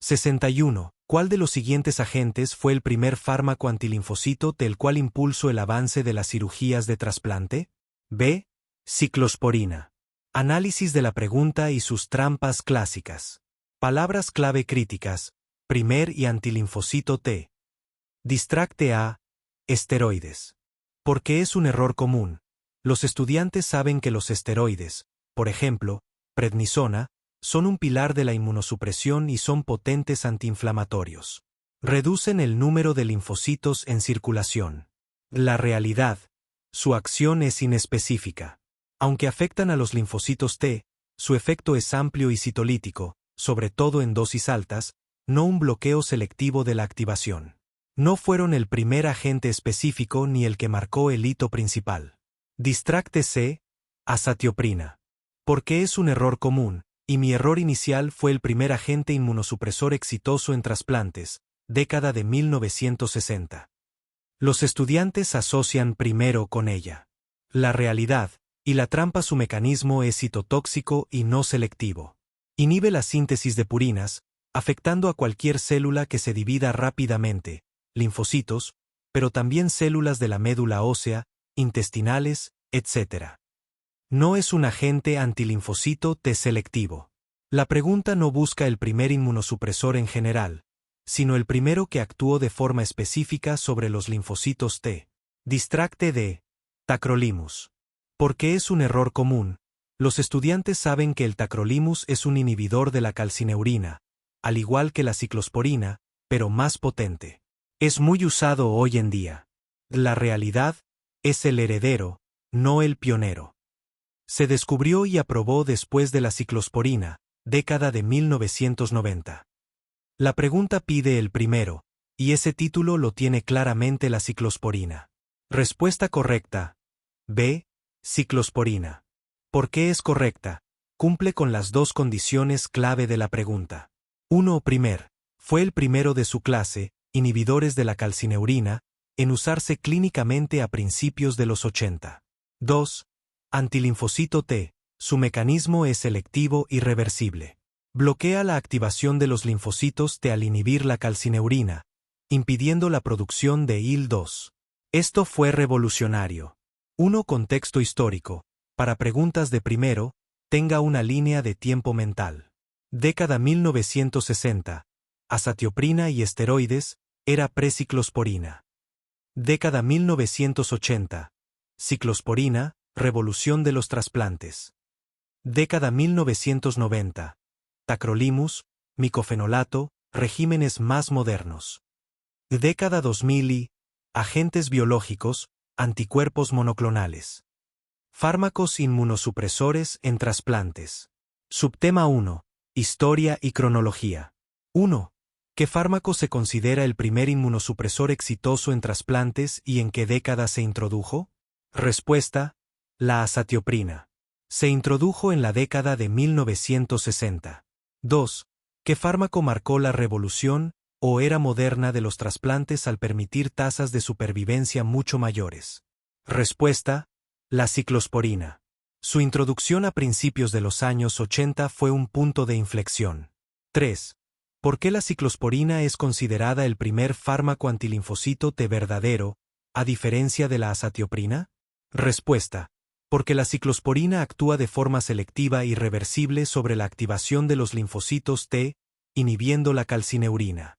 61. ¿Cuál de los siguientes agentes fue el primer fármaco antilinfocito del cual impulsó el avance de las cirugías de trasplante? B. Ciclosporina. Análisis de la pregunta y sus trampas clásicas. Palabras clave críticas. Primer y antilinfocito T. Distracte A. Esteroides. ¿Por qué es un error común? Los estudiantes saben que los esteroides, por ejemplo, prednisona, son un pilar de la inmunosupresión y son potentes antiinflamatorios. Reducen el número de linfocitos en circulación. La realidad, su acción es inespecífica. Aunque afectan a los linfocitos T, su efecto es amplio y citolítico, sobre todo en dosis altas, no un bloqueo selectivo de la activación. No fueron el primer agente específico ni el que marcó el hito principal. Distracte C. Azatioprina. ¿Por qué es un error común? Y mi error inicial fue el primer agente inmunosupresor exitoso en trasplantes, década de 1960. Los estudiantes asocian primero con ella. La realidad, y la trampa su mecanismo es citotóxico y no selectivo. Inhibe la síntesis de purinas, afectando a cualquier célula que se divida rápidamente, linfocitos, pero también células de la médula ósea, intestinales, etc. No es un agente antilinfocito T selectivo. La pregunta no busca el primer inmunosupresor en general, sino el primero que actuó de forma específica sobre los linfocitos T. Distracte D. Tacrolimus. Porque es un error común. Los estudiantes saben que el tacrolimus es un inhibidor de la calcineurina, al igual que la ciclosporina, pero más potente. Es muy usado hoy en día. La realidad es el heredero, no el pionero. Se descubrió y aprobó después de la ciclosporina, década de 1990. La pregunta pide el primero, y ese título lo tiene claramente la ciclosporina. Respuesta correcta. B. Ciclosporina. ¿Por qué es correcta? Cumple con las dos condiciones clave de la pregunta. 1. Fue el primero de su clase, inhibidores de la calcineurina, en usarse clínicamente a principios de los 80. 2. Antilinfocito T. Su mecanismo es selectivo y reversible. Bloquea la activación de los linfocitos T al inhibir la calcineurina, impidiendo la producción de IL-2. Esto fue revolucionario. 1. Contexto histórico. Para preguntas de primero, tenga una línea de tiempo mental. Década 1960. Azatioprina y esteroides, era preciclosporina. Década 1980. Ciclosporina, revolución de los trasplantes. Década 1990. Tacrolimus, micofenolato, regímenes más modernos. Década 2000 y agentes biológicos, anticuerpos monoclonales. Fármacos inmunosupresores en trasplantes. Subtema 1. Historia y cronología. 1. ¿Qué fármaco se considera el primer inmunosupresor exitoso en trasplantes y en qué década se introdujo? Respuesta: la azatioprina. Se introdujo en la década de 1960. 2. ¿Qué fármaco marcó la revolución o era moderna de los trasplantes al permitir tasas de supervivencia mucho mayores? Respuesta: la ciclosporina. Su introducción a principios de los años 80 fue un punto de inflexión. 3. ¿Por qué la ciclosporina es considerada el primer fármaco antilinfocito T verdadero, a diferencia de la azatioprina? Respuesta: porque la ciclosporina actúa de forma selectiva y reversible sobre la activación de los linfocitos T, inhibiendo la calcineurina.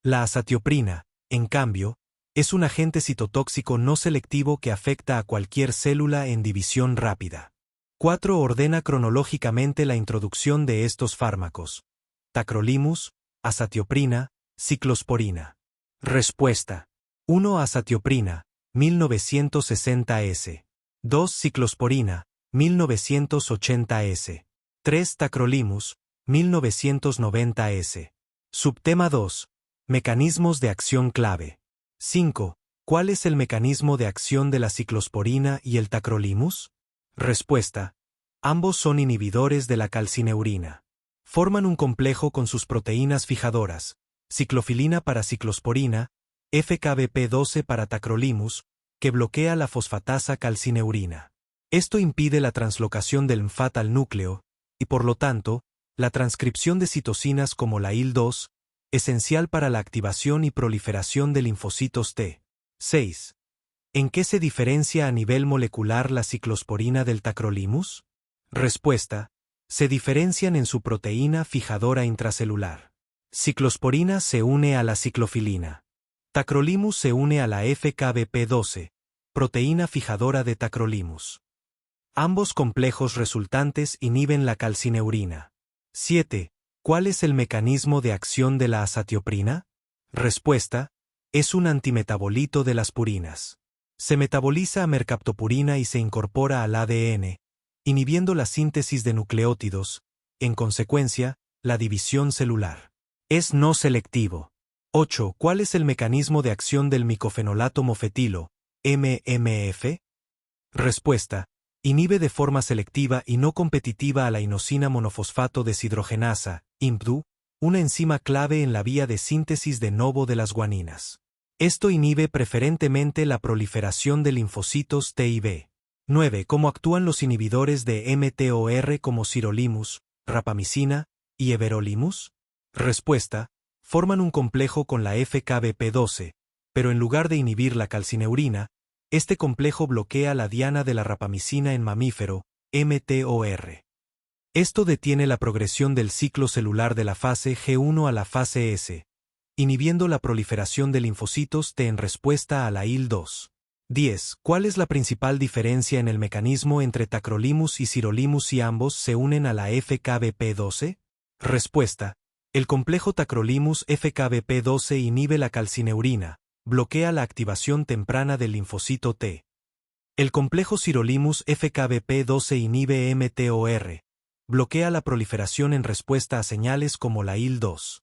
La azatioprina, en cambio, es un agente citotóxico no selectivo que afecta a cualquier célula en división rápida. 4. Ordena cronológicamente la introducción de estos fármacos. Tacrolimus, azatioprina, ciclosporina. Respuesta: 1. Azatioprina, 1960 s. 2. Ciclosporina, 1980 s. 3. Tacrolimus, 1990 s. Subtema 2. Mecanismos de acción clave. 5. ¿Cuál es el mecanismo de acción de la ciclosporina y el tacrolimus? Respuesta: ambos son inhibidores de la calcineurina. Forman un complejo con sus proteínas fijadoras, ciclofilina para ciclosporina, FKBP12 para tacrolimus, que bloquea la fosfatasa calcineurina. Esto impide la translocación del MFAT al núcleo, y por lo tanto, La transcripción de citocinas como la IL-2, esencial para la activación y proliferación de linfocitos T. 6. ¿En qué se diferencia a nivel molecular la ciclosporina del tacrolimus? Respuesta. Se diferencian en su proteína fijadora intracelular. Ciclosporina se une a la ciclofilina. Tacrolimus se une a la FKBP12, proteína fijadora de tacrolimus. Ambos complejos resultantes inhiben la calcineurina. 7. ¿Cuál es el mecanismo de acción de la azatioprina? Respuesta. Es un antimetabolito de las purinas. Se metaboliza a mercaptopurina y se incorpora al ADN, inhibiendo la síntesis de nucleótidos, en consecuencia, la división celular. Es no selectivo. 8. ¿Cuál es el mecanismo de acción del micofenolato mofetilo, MMF? Respuesta. Inhibe de forma selectiva y no competitiva a la inosina monofosfato deshidrogenasa, IMPDU, una enzima clave en la vía de síntesis de novo de las guaninas. Esto inhibe preferentemente la proliferación de linfocitos T y B. 9. ¿Cómo actúan los inhibidores de mTOR como sirolimus, rapamicina y everolimus? Respuesta. Forman un complejo con la FKBP12, pero en lugar de inhibir la calcineurina, este complejo bloquea la diana de la rapamicina en mamífero, mTOR. Esto detiene la progresión del ciclo celular de la fase G1 a la fase S, inhibiendo la proliferación de linfocitos T en respuesta a la IL-2. 10. ¿Cuál es la principal diferencia en el mecanismo entre tacrolimus y sirolimus si ambos se unen a la FKBP12? Respuesta. El complejo tacrolimus FKBP12 inhibe la calcineurina, bloquea la activación temprana del linfocito T. El complejo sirolimus FKBP12 inhibe mTOR, bloquea la proliferación en respuesta a señales como la IL-2.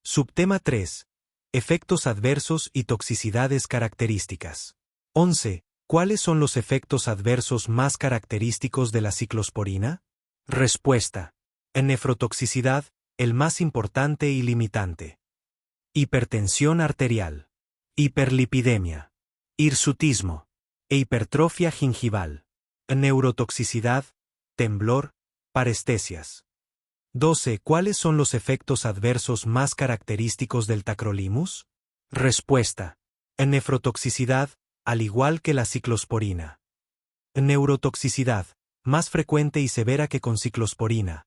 Subtema 3. Efectos adversos y toxicidades características. 11. ¿Cuáles son los efectos adversos más característicos de la ciclosporina? Respuesta. En nefrotoxicidad, el más importante y limitante. Hipertensión arterial. Hiperlipidemia. Hirsutismo. E hipertrofia gingival. En neurotoxicidad, temblor, parestesias. 12. ¿Cuáles son los efectos adversos más característicos del tacrolimus? Respuesta. En nefrotoxicidad, al igual que la ciclosporina. En neurotoxicidad, más frecuente y severa que con ciclosporina.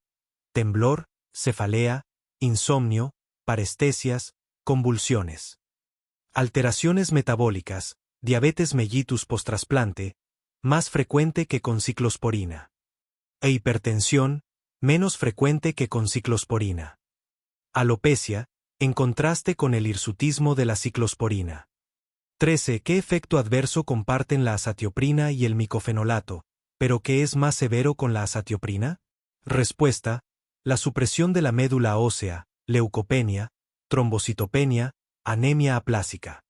Temblor, cefalea, insomnio, parestesias, convulsiones. Alteraciones metabólicas, diabetes mellitus postrasplante, más frecuente que con ciclosporina. E hipertensión, menos frecuente que con ciclosporina. Alopecia, en contraste con el hirsutismo de la ciclosporina. 13. ¿Qué efecto adverso comparten la azatioprina y el micofenolato, pero que es más severo con la azatioprina? Respuesta. La supresión de la médula ósea, leucopenia, trombocitopenia, anemia aplásica.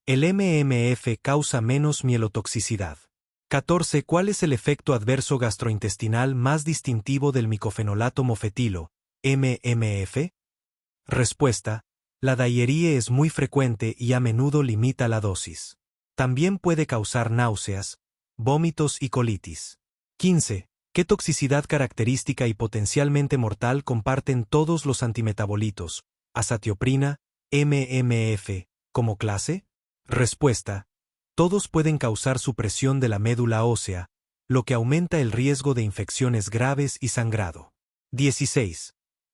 El MMF causa menos mielotoxicidad. 14. ¿Cuál es el efecto adverso gastrointestinal más distintivo del micofenolato mofetilo, MMF? Respuesta. La diarrea es muy frecuente y a menudo limita la dosis. También puede causar náuseas, vómitos y colitis. 15. ¿Qué toxicidad característica y potencialmente mortal comparten todos los antimetabolitos, azatioprina, MMF, como clase? Respuesta. Todos pueden causar supresión de la médula ósea, lo que aumenta el riesgo de infecciones graves y sangrado. 16.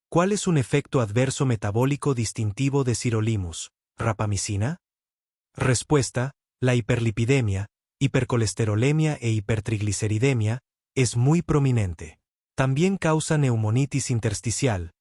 ¿Cuál es un efecto adverso metabólico distintivo de sirolimus, rapamicina? Respuesta. La hiperlipidemia, hipercolesterolemia e hipertrigliceridemia es muy prominente. También causa neumonitis intersticial,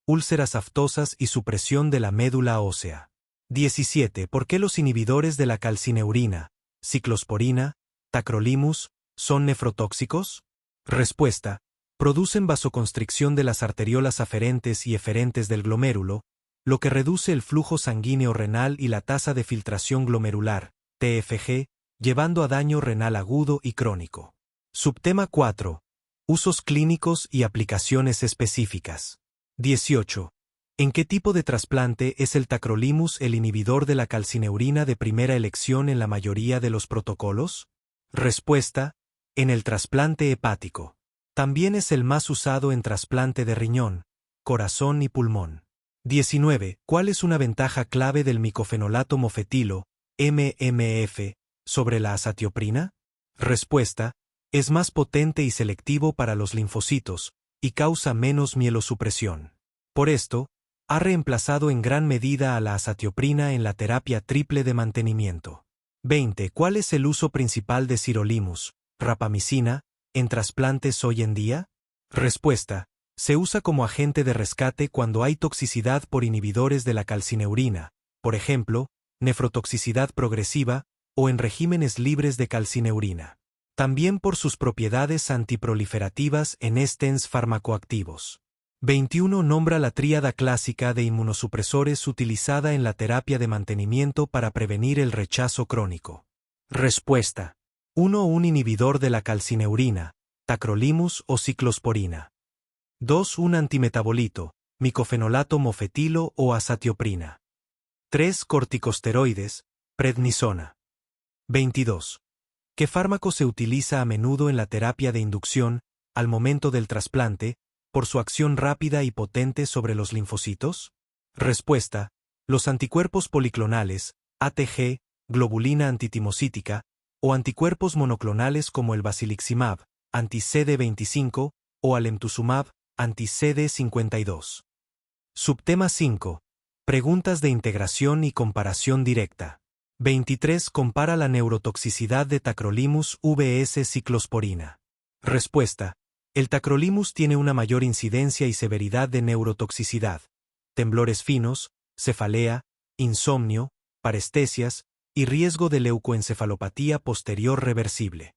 úlceras aftosas y supresión de la médula ósea. 17. ¿Por qué los inhibidores de la calcineurina, ciclosporina, tacrolimus, son nefrotóxicos? Respuesta. Producen vasoconstricción de las arteriolas aferentes y eferentes del glomérulo, lo que reduce el flujo sanguíneo renal y la tasa de filtración glomerular, TFG, llevando a daño renal agudo y crónico. Subtema 4. Usos clínicos y aplicaciones específicas. 18. ¿En qué tipo de trasplante es el tacrolimus el inhibidor de la calcineurina de primera elección en la mayoría de los protocolos? Respuesta. En el trasplante hepático. También es el más usado en trasplante de riñón, corazón y pulmón. 19. ¿Cuál es una ventaja clave del micofenolato mofetilo, MMF, sobre la azatioprina? Respuesta: es más potente y selectivo para los linfocitos, y causa menos mielosupresión. Por esto, ha reemplazado en gran medida a la azatioprina en la terapia triple de mantenimiento. 20. ¿Cuál es el uso principal de sirolimus, rapamicina, en trasplantes hoy en día? Respuesta: se usa como agente de rescate cuando hay toxicidad por inhibidores de la calcineurina, por ejemplo, nefrotoxicidad progresiva, o en regímenes libres de calcineurina. También por sus propiedades antiproliferativas en stents farmacoactivos. 21. Nombra la tríada clásica de inmunosupresores utilizada en la terapia de mantenimiento para prevenir el rechazo crónico. Respuesta: 1. Un inhibidor de la calcineurina, tacrolimus o ciclosporina. 2. Un antimetabolito, micofenolato mofetilo o azatioprina. 3. Corticosteroides, prednisona. 22. ¿Qué fármaco se utiliza a menudo en la terapia de inducción, al momento del trasplante, por su acción rápida y potente sobre los linfocitos? Respuesta: los anticuerpos policlonales, ATG, globulina antitimocítica, o anticuerpos monoclonales como el basiliximab, anti-CD25, o alemtuzumab, anti-CD52. Subtema 5. Preguntas de integración y comparación directa. 23. Compara la neurotoxicidad de tacrolimus vs ciclosporina. Respuesta: el tacrolimus tiene una mayor incidencia y severidad de neurotoxicidad, temblores finos, cefalea, insomnio, parestesias y riesgo de leucoencefalopatía posterior reversible.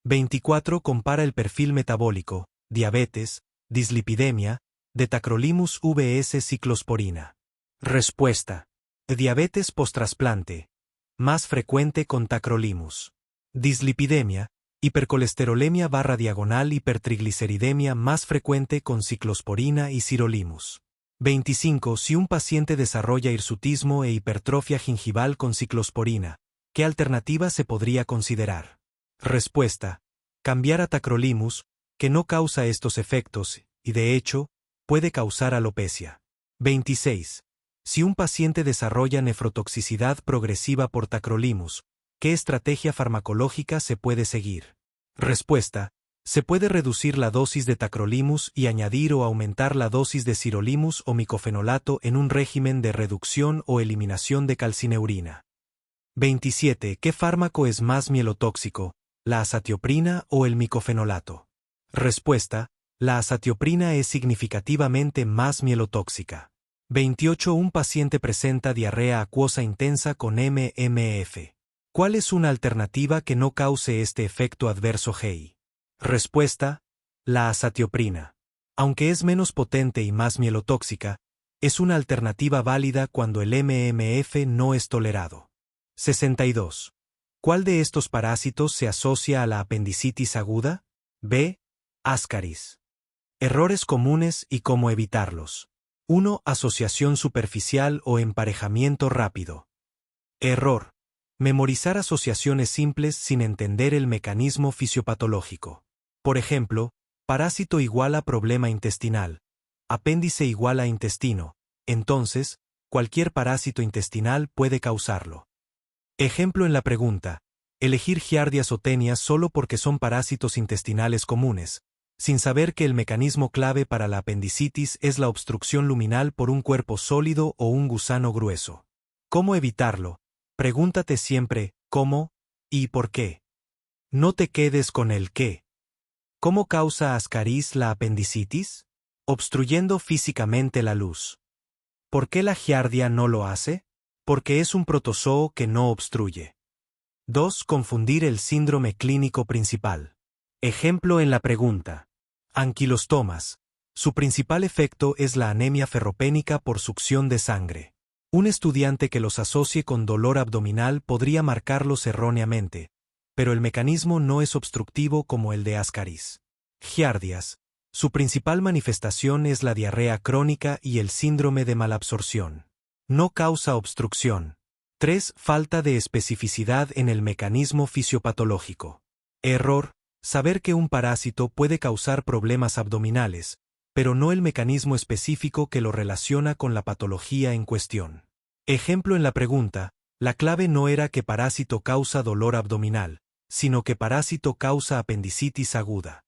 24. Compara el perfil metabólico, diabetes, dislipidemia, de tacrolimus vs ciclosporina. Respuesta: diabetes postrasplante, más frecuente con tacrolimus. Dislipidemia, hipercolesterolemia / hipertrigliceridemia más frecuente con ciclosporina y sirolimus. 25. Si un paciente desarrolla hirsutismo e hipertrofia gingival con ciclosporina, ¿qué alternativa se podría considerar? Respuesta: cambiar a tacrolimus, que no causa estos efectos, y de hecho, puede causar alopecia. 26. Si un paciente desarrolla nefrotoxicidad progresiva por tacrolimus, ¿qué estrategia farmacológica se puede seguir? Respuesta: se puede reducir la dosis de tacrolimus y añadir o aumentar la dosis de sirolimus o micofenolato en un régimen de reducción o eliminación de calcineurina. 27. ¿Qué fármaco es más mielotóxico, la azatioprina o el micofenolato? Respuesta: la azatioprina es significativamente más mielotóxica. 28. Un paciente presenta diarrea acuosa intensa con MMF. ¿Cuál es una alternativa que no cause este efecto adverso GI? Respuesta: la azatioprina. Aunque es menos potente y más mielotóxica, es una alternativa válida cuando el MMF no es tolerado. 62. ¿Cuál de estos parásitos se asocia a la apendicitis aguda? B. Ascaris. Errores comunes y cómo evitarlos. 1. Asociación superficial o emparejamiento rápido. Error: memorizar asociaciones simples sin entender el mecanismo fisiopatológico. Por ejemplo, parásito igual a problema intestinal, apéndice igual a intestino, entonces, cualquier parásito intestinal puede causarlo. Ejemplo en la pregunta: elegir Giardia o Tenia solo porque son parásitos intestinales comunes, sin saber que el mecanismo clave para la apendicitis es la obstrucción luminal por un cuerpo sólido o un gusano grueso. ¿Cómo evitarlo? Pregúntate siempre ¿cómo? ¿Y por qué? No te quedes con el qué. ¿Cómo causa Ascaris la apendicitis? Obstruyendo físicamente la luz. ¿Por qué la Giardia no lo hace? Porque es un protozoo que no obstruye. 2. Confundir el síndrome clínico principal. Ejemplo en la pregunta: anquilostomas. Su principal efecto es la anemia ferropénica por succión de sangre. Un estudiante que los asocie con dolor abdominal podría marcarlos erróneamente, pero el mecanismo no es obstructivo como el de Ascaris. Giardias. Su principal manifestación es la diarrea crónica y el síndrome de malabsorción. No causa obstrucción. 3. Falta de especificidad en el mecanismo fisiopatológico. Error: saber que un parásito puede causar problemas abdominales, pero no el mecanismo específico que lo relaciona con la patología en cuestión. Ejemplo en la pregunta, la clave no era que parásito causa dolor abdominal, sino que parásito causa apendicitis aguda.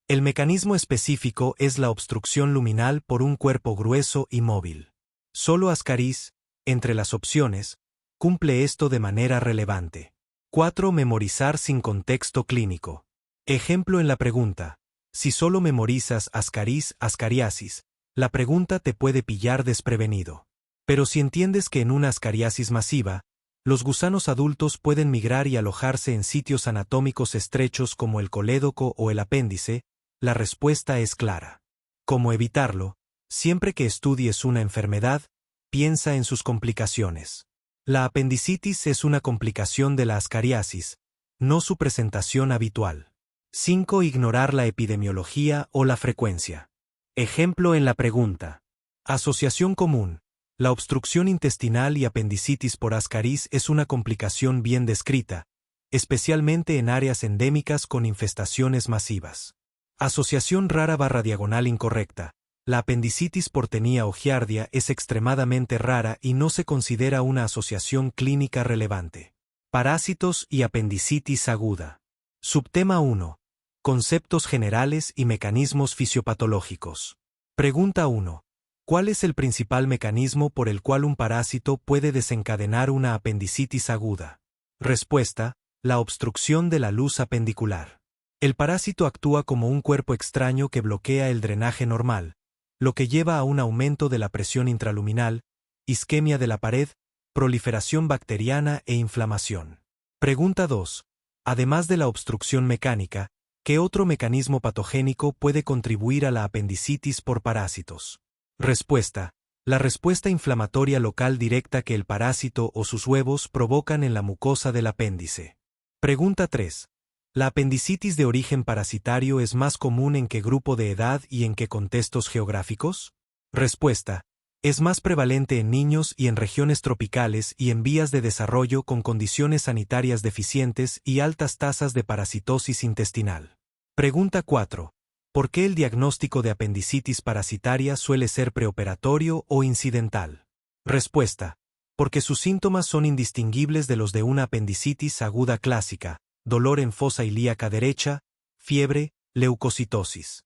El mecanismo específico es la obstrucción luminal por un cuerpo grueso y móvil. Solo Ascaris, entre las opciones, cumple esto de manera relevante. 4. Memorizar sin contexto clínico. Ejemplo en la pregunta, si solo memorizas Ascaris, ascariasis, la pregunta te puede pillar desprevenido. Pero si entiendes que en una ascariasis masiva, los gusanos adultos pueden migrar y alojarse en sitios anatómicos estrechos como el colédoco o el apéndice, la respuesta es clara. ¿Cómo evitarlo? Siempre que estudies una enfermedad, piensa en sus complicaciones. La apendicitis es una complicación de la ascariasis, no su presentación habitual. 5. Ignorar la epidemiología o la frecuencia. Ejemplo en la pregunta. Asociación común. La obstrucción intestinal y apendicitis por Ascaris es una complicación bien descrita, especialmente en áreas endémicas con infestaciones masivas. Asociación rara / diagonal incorrecta. La apendicitis por Tenia o Giardia es extremadamente rara y no se considera una asociación clínica relevante. Parásitos y apendicitis aguda. Subtema 1. Conceptos generales y mecanismos fisiopatológicos. Pregunta 1. ¿Cuál es el principal mecanismo por el cual un parásito puede desencadenar una apendicitis aguda? Respuesta: la obstrucción de la luz apendicular. El parásito actúa como un cuerpo extraño que bloquea el drenaje normal, lo que lleva a un aumento de la presión intraluminal, isquemia de la pared, proliferación bacteriana e inflamación. Pregunta 2. Además de la obstrucción mecánica, ¿qué otro mecanismo patogénico puede contribuir a la apendicitis por parásitos? Respuesta: la respuesta inflamatoria local directa que el parásito o sus huevos provocan en la mucosa del apéndice. Pregunta 3. ¿La apendicitis de origen parasitario es más común en qué grupo de edad y en qué contextos geográficos? Respuesta: es más prevalente en niños y en regiones tropicales y en vías de desarrollo con condiciones sanitarias deficientes y altas tasas de parasitosis intestinal. Pregunta 4. ¿Por qué el diagnóstico de apendicitis parasitaria suele ser preoperatorio o incidental? Respuesta: porque sus síntomas son indistinguibles de los de una apendicitis aguda clásica, dolor en fosa ilíaca derecha, fiebre, leucocitosis.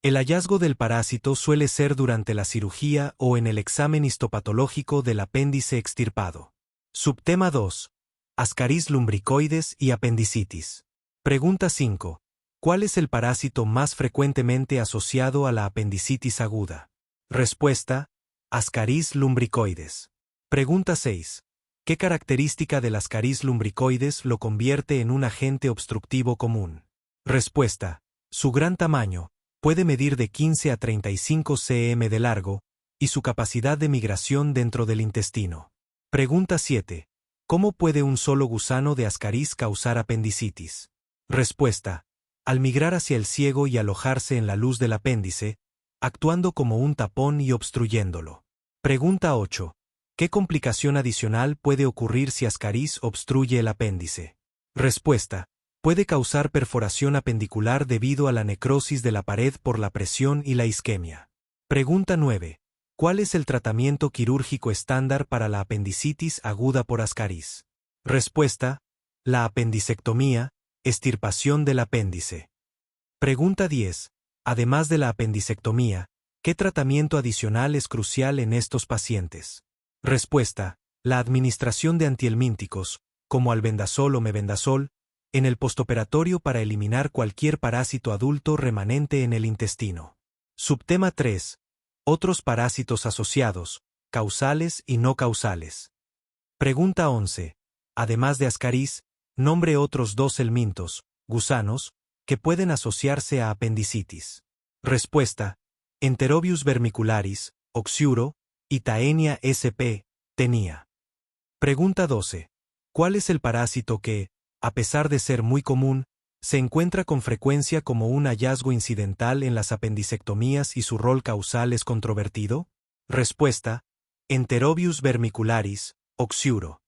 El hallazgo del parásito suele ser durante la cirugía o en el examen histopatológico del apéndice extirpado. Subtema 2. Ascaris lumbricoides y apendicitis. Pregunta 5. ¿Cuál es el parásito más frecuentemente asociado a la apendicitis aguda? Respuesta: Ascaris lumbricoides. Pregunta 6. ¿Qué característica del Ascaris lumbricoides lo convierte en un agente obstructivo común? Respuesta: su gran tamaño, puede medir de 15 a 35 cm de largo, y su capacidad de migración dentro del intestino. Pregunta 7. ¿Cómo puede un solo gusano de Ascaris causar apendicitis? Respuesta: al migrar hacia el ciego y alojarse en la luz del apéndice, actuando como un tapón y obstruyéndolo. Pregunta 8. ¿Qué complicación adicional puede ocurrir si Ascaris obstruye el apéndice? Respuesta: puede causar perforación apendicular debido a la necrosis de la pared por la presión y la isquemia. Pregunta 9. ¿Cuál es el tratamiento quirúrgico estándar para la apendicitis aguda por Ascaris? Respuesta: la apendicectomía, extirpación del apéndice. Pregunta 10. Además de la apendicectomía, ¿qué tratamiento adicional es crucial en estos pacientes? Respuesta: la administración de antihelmínticos, como albendazol o mebendazol, en el postoperatorio para eliminar cualquier parásito adulto remanente en el intestino. Subtema 3. Otros parásitos asociados, causales y no causales. Pregunta 11. Además de Ascaris, nombre otros 2 helmintos, gusanos, que pueden asociarse a apendicitis. Respuesta: Enterobius vermicularis, Oxiuro, y Taenia sp. Tenia. Pregunta 12. ¿Cuál es el parásito que, a pesar de ser muy común, se encuentra con frecuencia como un hallazgo incidental en las apendicectomías y su rol causal es controvertido? Respuesta: Enterobius vermicularis, Oxiuro.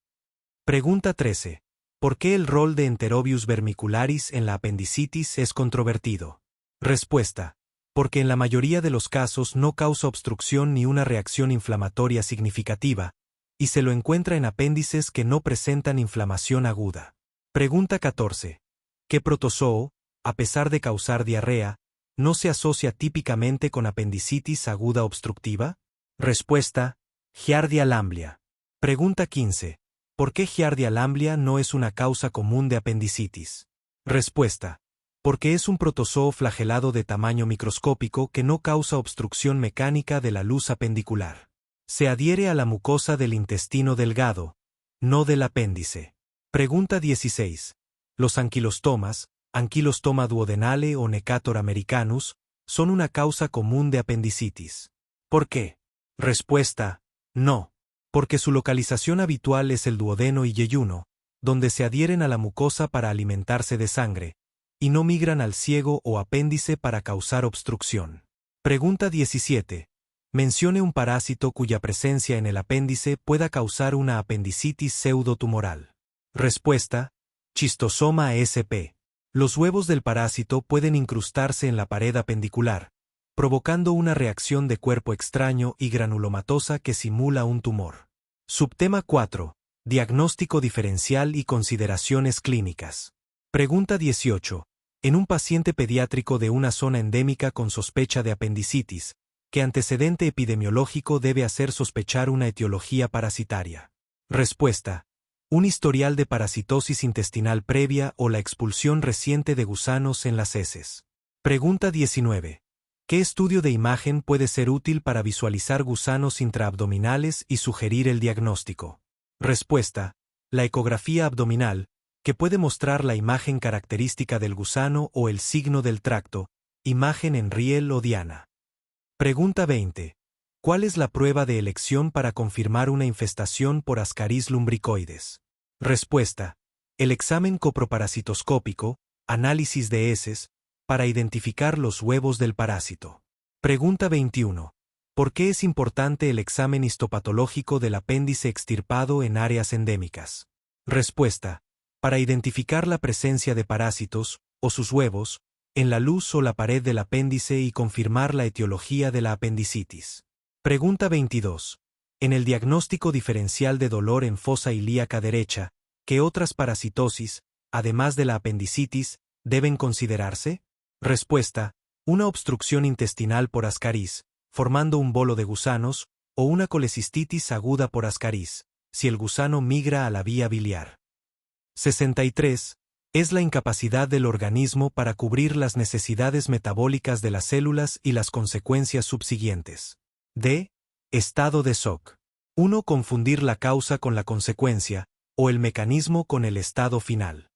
Pregunta 13. ¿Por qué el rol de Enterobius vermicularis en la apendicitis es controvertido? Respuesta: porque en la mayoría de los casos no causa obstrucción ni una reacción inflamatoria significativa, y se lo encuentra en apéndices que no presentan inflamación aguda. Pregunta 14. ¿Qué protozoo, a pesar de causar diarrea, no se asocia típicamente con apendicitis aguda obstructiva? Respuesta: Giardia lamblia. Pregunta 15. ¿Por qué Giardia lamblia no es una causa común de apendicitis? Respuesta: porque es un protozoo flagelado de tamaño microscópico que no causa obstrucción mecánica de la luz apendicular. Se adhiere a la mucosa del intestino delgado, no del apéndice. Pregunta 16. ¿Los anquilostomas, Ankylostoma duodenale o Necator americanus, son una causa común de apendicitis? ¿Por qué? Respuesta: no. Porque su localización habitual es el duodeno y yeyuno, donde se adhieren a la mucosa para alimentarse de sangre, y no migran al ciego o apéndice para causar obstrucción. Pregunta 17. Mencione un parásito cuya presencia en el apéndice pueda causar una apendicitis pseudotumoral. Respuesta: Schistosoma sp. Los huevos del parásito pueden incrustarse en la pared apendicular, provocando una reacción de cuerpo extraño y granulomatosa que simula un tumor. Subtema 4. Diagnóstico diferencial y consideraciones clínicas. Pregunta 18. En un paciente pediátrico de una zona endémica con sospecha de apendicitis, ¿qué antecedente epidemiológico debe hacer sospechar una etiología parasitaria? Respuesta: un historial de parasitosis intestinal previa o la expulsión reciente de gusanos en las heces. Pregunta 19. ¿Qué estudio de imagen puede ser útil para visualizar gusanos intraabdominales y sugerir el diagnóstico? Respuesta: la ecografía abdominal, que puede mostrar la imagen característica del gusano o el signo del tracto, imagen en riel o diana. Pregunta 20. ¿Cuál es la prueba de elección para confirmar una infestación por Ascaris lumbricoides? Respuesta: el examen coproparasitoscópico, análisis de heces, para identificar los huevos del parásito. Pregunta 21. ¿Por qué es importante el examen histopatológico del apéndice extirpado en áreas endémicas? Respuesta: para identificar la presencia de parásitos, o sus huevos, en la luz o la pared del apéndice y confirmar la etiología de la apendicitis. Pregunta 22. En el diagnóstico diferencial de dolor en fosa ilíaca derecha, ¿qué otras parasitosis, además de la apendicitis, deben considerarse? Respuesta: una obstrucción intestinal por Ascaris, formando un bolo de gusanos, o una colecistitis aguda por Ascaris, si el gusano migra a la vía biliar. 63. Es la incapacidad del organismo para cubrir las necesidades metabólicas de las células y las consecuencias subsiguientes. D. Estado de shock. 1. Confundir la causa con la consecuencia, o el mecanismo con el estado final.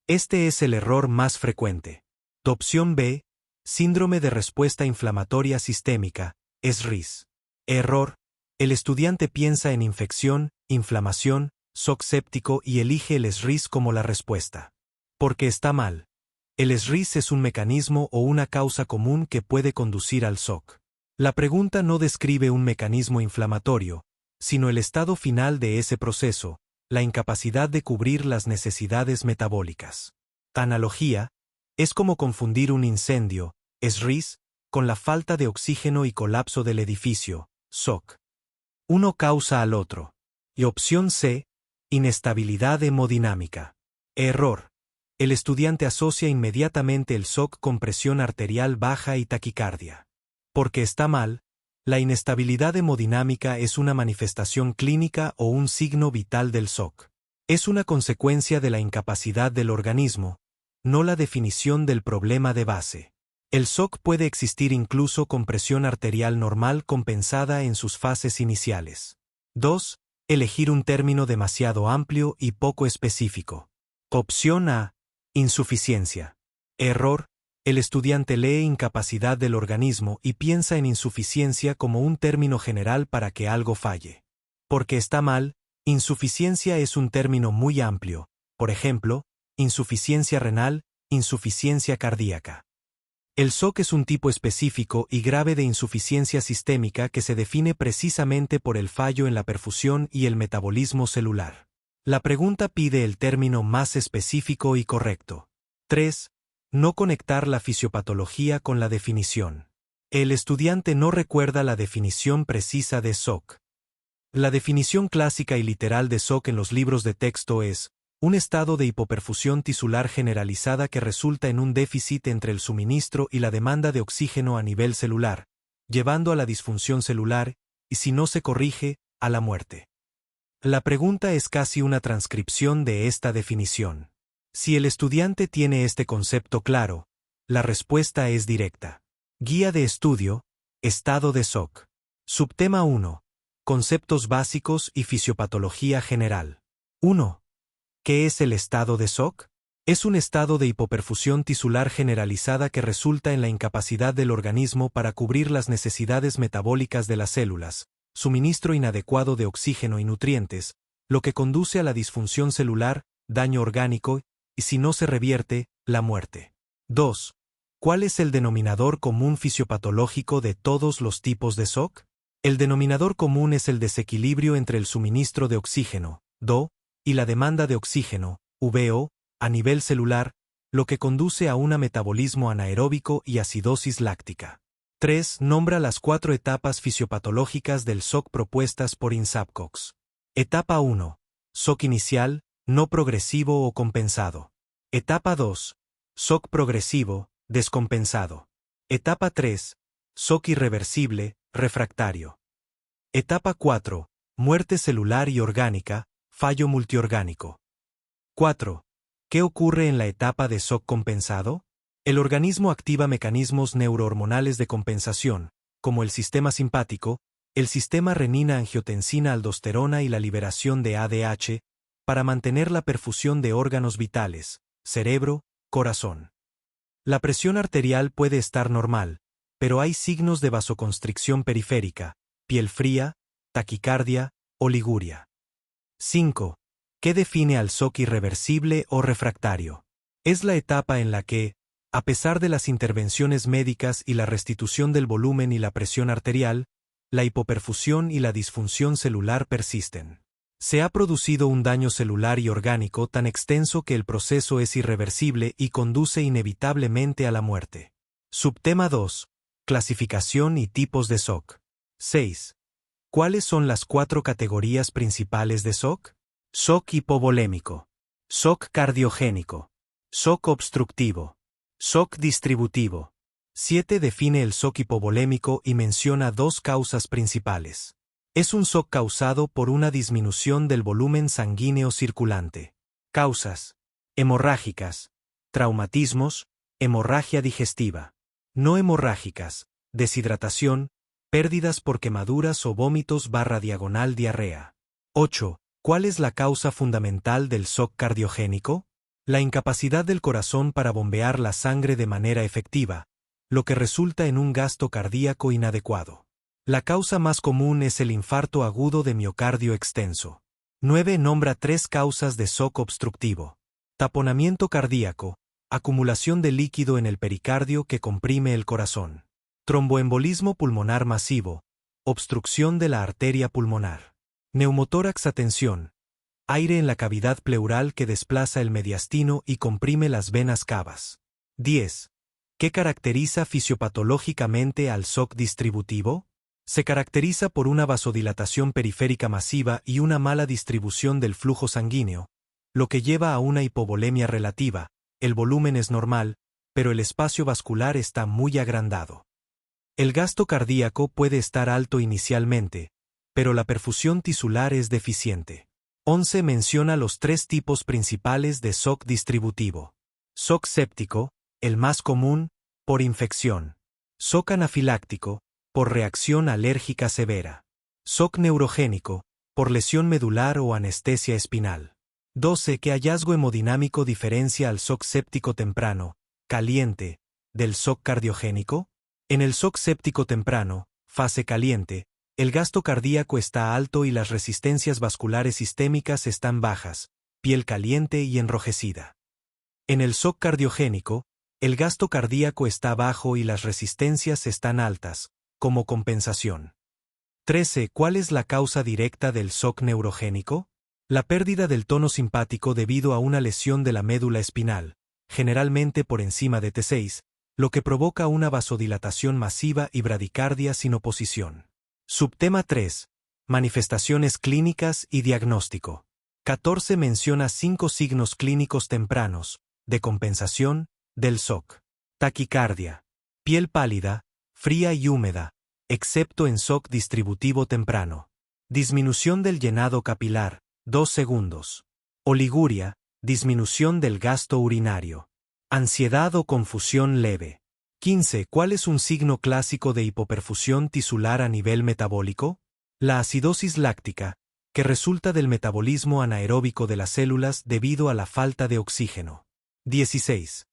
Este es el error más frecuente. Opción B. Síndrome de respuesta inflamatoria sistémica, SRIS. Error. El estudiante piensa en infección, inflamación, shock séptico y elige el SRIS como la respuesta. Porque está mal. El SRIS es un mecanismo o una causa común que puede conducir al shock. La pregunta no describe un mecanismo inflamatorio, sino el estado final de ese proceso, la incapacidad de cubrir las necesidades metabólicas. Analogía: es como confundir un incendio, SRIS, con la falta de oxígeno y colapso del edificio, shock. Uno causa al otro. Y opción C. Inestabilidad hemodinámica. Error. El estudiante asocia inmediatamente el shock con presión arterial baja y taquicardia. Porque está mal. La inestabilidad hemodinámica es una manifestación clínica o un signo vital del shock. Es una consecuencia de la incapacidad del organismo, no la definición del problema de base. El shock puede existir incluso con presión arterial normal compensada en sus fases iniciales. 2. Elegir un término demasiado amplio y poco específico. Opción A. Insuficiencia. Error. El estudiante lee incapacidad del organismo y piensa en insuficiencia como un término general para que algo falle. Porque está mal. Insuficiencia es un término muy amplio. Por ejemplo, insuficiencia renal, insuficiencia cardíaca. El shock es un tipo específico y grave de insuficiencia sistémica que se define precisamente por el fallo en la perfusión y el metabolismo celular. La pregunta pide el término más específico y correcto. 3. No conectar la fisiopatología con la definición. El estudiante no recuerda la definición precisa de SOC. La definición clásica y literal de SOC en los libros de texto es un estado de hipoperfusión tisular generalizada que resulta en un déficit entre el suministro y la demanda de oxígeno a nivel celular, llevando a la disfunción celular, y si no se corrige, a la muerte. La pregunta es casi una transcripción de esta definición. Si el estudiante tiene este concepto claro, la respuesta es directa. Guía de estudio, estado de SOC. Subtema 1. Conceptos básicos y fisiopatología general. 1. ¿Qué es el estado de SOC? Es un estado de hipoperfusión tisular generalizada que resulta en la incapacidad del organismo para cubrir las necesidades metabólicas de las células, suministro inadecuado de oxígeno y nutrientes, lo que conduce a la disfunción celular, daño orgánico, y si no se revierte, la muerte. 2. ¿Cuál es el denominador común fisiopatológico de todos los tipos de SOC? El denominador común es el desequilibrio entre el suministro de oxígeno, DO, y la demanda de oxígeno, VO, a nivel celular, lo que conduce a un metabolismo anaeróbico y acidosis láctica. 3. Nombra las 4 etapas fisiopatológicas del SOC propuestas por Insapcox. Etapa 1. SOC inicial, no progresivo o compensado. Etapa 2. SOC progresivo, descompensado. Etapa 3. SOC irreversible, refractario. Etapa 4. Muerte celular y orgánica, fallo multiorgánico. 4. ¿Qué ocurre en la etapa de SOC compensado? El organismo activa mecanismos neurohormonales de compensación, como el sistema simpático, el sistema renina-angiotensina-aldosterona y la liberación de ADH, para mantener la perfusión de órganos vitales, cerebro, corazón. La presión arterial puede estar normal, pero hay signos de vasoconstricción periférica, piel fría, taquicardia, oliguria. 5. ¿Qué define al SOC irreversible o refractario? Es la etapa en la que, a pesar de las intervenciones médicas y la restitución del volumen y la presión arterial, la hipoperfusión y la disfunción celular persisten. Se ha producido un daño celular y orgánico tan extenso que el proceso es irreversible y conduce inevitablemente a la muerte. Subtema 2. Clasificación y tipos de SOC. 6. ¿Cuáles son las 4 categorías principales de SOC? SOC hipovolémico, SOC cardiogénico, SOC obstructivo, SOC distributivo. 7. Define el SOC hipovolémico y menciona 2 causas principales. Es un SOC causado por una disminución del volumen sanguíneo circulante. Causas: hemorrágicas, traumatismos, hemorragia digestiva. No hemorrágicas, deshidratación, pérdidas por quemaduras o vómitos/diarrea. 8. ¿Cuál es la causa fundamental del SOC cardiogénico? La incapacidad del corazón para bombear la sangre de manera efectiva, lo que resulta en un gasto cardíaco inadecuado. La causa más común es el infarto agudo de miocardio extenso. 9. Nombra 3 causas de SOC obstructivo. Taponamiento cardíaco, acumulación de líquido en el pericardio que comprime el corazón. Tromboembolismo pulmonar masivo, obstrucción de la arteria pulmonar. Neumotórax a tensión, aire en la cavidad pleural que desplaza el mediastino y comprime las venas cavas. 10. ¿Qué caracteriza fisiopatológicamente al SOC distributivo? Se caracteriza por una vasodilatación periférica masiva y una mala distribución del flujo sanguíneo, lo que lleva a una hipovolemia relativa. El volumen es normal, pero el espacio vascular está muy agrandado. El gasto cardíaco puede estar alto inicialmente, pero la perfusión tisular es deficiente. 11. Menciona los 3 tipos principales de SOC distributivo. SOC séptico, el más común, por infección. SOC anafiláctico, por reacción alérgica severa. SOC neurogénico, por lesión medular o anestesia espinal. 12. ¿Qué hallazgo hemodinámico diferencia al SOC séptico temprano, caliente, del SOC cardiogénico? En el SOC séptico temprano, fase caliente, el gasto cardíaco está alto y las resistencias vasculares sistémicas están bajas, piel caliente y enrojecida. En el SOC cardiogénico, el gasto cardíaco está bajo y las resistencias están altas, como compensación. 13. ¿Cuál es la causa directa del SOC neurogénico? La pérdida del tono simpático debido a una lesión de la médula espinal, generalmente por encima de T6, lo que provoca una vasodilatación masiva y bradicardia sin oposición. Subtema 3. Manifestaciones clínicas y diagnóstico. 14 menciona 5 signos clínicos tempranos, de compensación, del SOC. Taquicardia. Piel pálida, fría y húmeda, excepto en SOC distributivo temprano. Disminución del llenado capilar, 2 segundos. Oliguria, disminución del gasto urinario. Ansiedad o confusión leve. 15. ¿Cuál es un signo clásico de hipoperfusión tisular a nivel metabólico? La acidosis láctica, que resulta del metabolismo anaeróbico de las células debido a la falta de oxígeno. 16.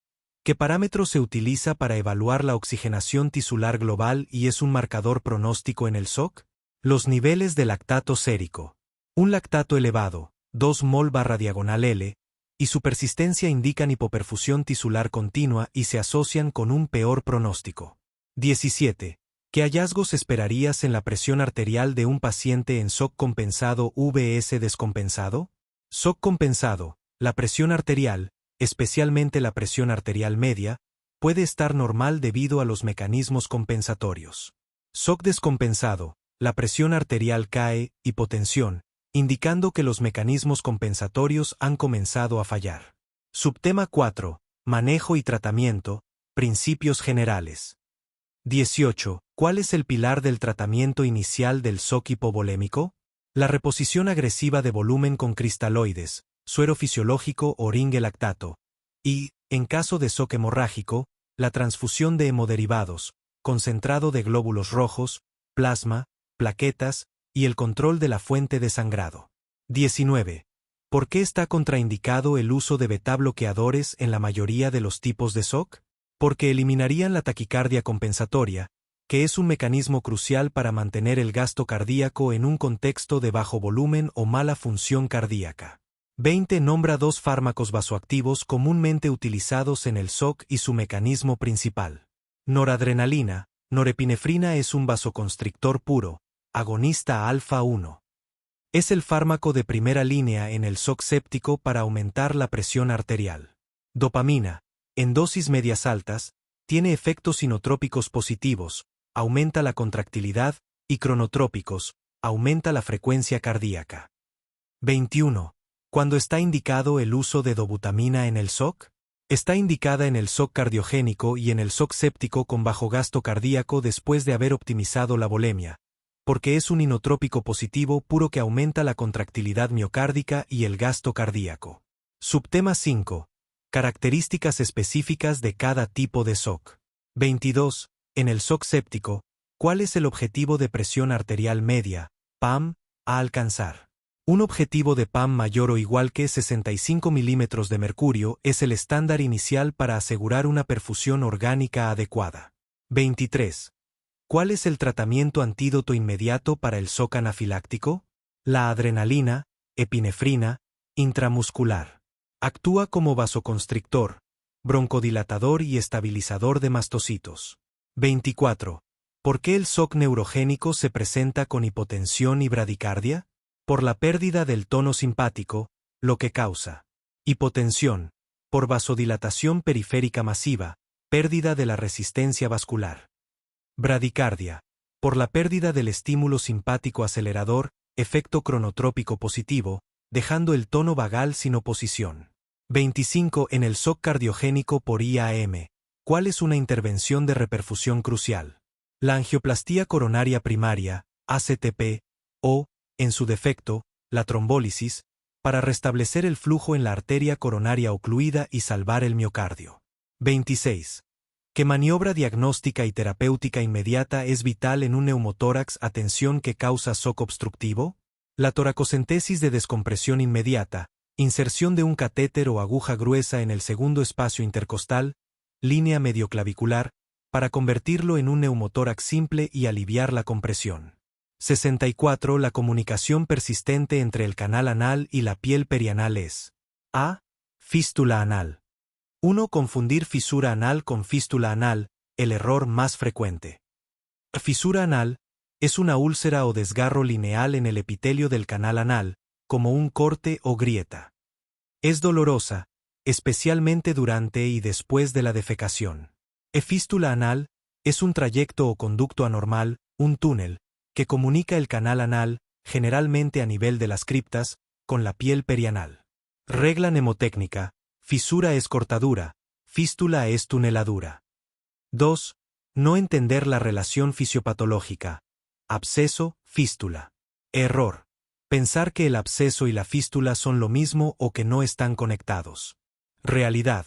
¿Qué parámetro se utiliza para evaluar la oxigenación tisular global y es un marcador pronóstico en el SOC? Los niveles de lactato sérico. Un lactato elevado, 2 mol/L, y su persistencia indican hipoperfusión tisular continua y se asocian con un peor pronóstico. 17. ¿Qué hallazgos esperarías en la presión arterial de un paciente en SOC compensado vs descompensado? SOC compensado, la presión arterial, especialmente la presión arterial media, puede estar normal debido a los mecanismos compensatorios. SOC descompensado, la presión arterial cae, hipotensión, indicando que los mecanismos compensatorios han comenzado a fallar. Subtema 4. Manejo y tratamiento, principios generales. 18. ¿Cuál es el pilar del tratamiento inicial del SOC hipovolémico? La reposición agresiva de volumen con cristaloides, suero fisiológico o ringue lactato, y, en caso de SOC hemorrágico, la transfusión de hemoderivados, concentrado de glóbulos rojos, plasma, plaquetas, y el control de la fuente de sangrado. 19. ¿Por qué está contraindicado el uso de beta-bloqueadores en la mayoría de los tipos de SOC? Porque eliminarían la taquicardia compensatoria, que es un mecanismo crucial para mantener el gasto cardíaco en un contexto de bajo volumen o mala función cardíaca. 20. Nombra 2 fármacos vasoactivos comúnmente utilizados en el SOC y su mecanismo principal. Noradrenalina. Norepinefrina es un vasoconstrictor puro, agonista alfa 1. Es el fármaco de primera línea en el SOC séptico para aumentar la presión arterial. Dopamina, en dosis medias altas, tiene efectos inotrópicos positivos, aumenta la contractilidad, y cronotrópicos, aumenta la frecuencia cardíaca. 21. ¿Cuándo está indicado el uso de dobutamina en el SOC? Está indicada en el SOC cardiogénico y en el SOC séptico con bajo gasto cardíaco después de haber optimizado la volemia, porque es un inotrópico positivo puro que aumenta la contractilidad miocárdica y el gasto cardíaco. Subtema 5. Características específicas de cada tipo de SOC. 22. En el SOC séptico, ¿cuál es el objetivo de presión arterial media, PAM, a alcanzar? Un objetivo de PAM mayor o igual que 65 milímetros de mercurio es el estándar inicial para asegurar una perfusión orgánica adecuada. 23. ¿Cuál es el tratamiento antídoto inmediato para el SOC anafiláctico? La adrenalina, epinefrina, intramuscular. Actúa como vasoconstrictor, broncodilatador y estabilizador de mastocitos. 24. ¿Por qué el SOC neurogénico se presenta con hipotensión y bradicardia? Por la pérdida del tono simpático, lo que causa hipotensión, por vasodilatación periférica masiva, pérdida de la resistencia vascular. Bradicardia, por la pérdida del estímulo simpático acelerador, efecto cronotrópico positivo, dejando el tono vagal sin oposición. 25. En el SOC cardiogénico por IAM, ¿cuál es una intervención de reperfusión crucial? La angioplastía coronaria primaria, ACTP, o, en su defecto, la trombólisis, para restablecer el flujo en la arteria coronaria ocluida y salvar el miocardio. 26. ¿Qué maniobra diagnóstica y terapéutica inmediata es vital en un neumotórax a tensión que causa SOC obstructivo? La toracocentesis de descompresión inmediata, inserción de un catéter o aguja gruesa en el segundo espacio intercostal, línea medioclavicular, para convertirlo en un neumotórax simple y aliviar la compresión. 64. La comunicación persistente entre el canal anal y la piel perianal es A. Fístula anal. 1. Confundir fisura anal con fístula anal, el error más frecuente. Fisura anal es una úlcera o desgarro lineal en el epitelio del canal anal, como un corte o grieta. Es dolorosa, especialmente durante y después de la defecación. Fístula anal es un trayecto o conducto anormal, un túnel, que comunica el canal anal, generalmente a nivel de las criptas, con la piel perianal. Regla mnemotécnica: fisura es cortadura, fístula es tuneladura. 2. No entender la relación fisiopatológica. Absceso, fístula. Error. Pensar que el absceso y la fístula son lo mismo o que no están conectados. Realidad.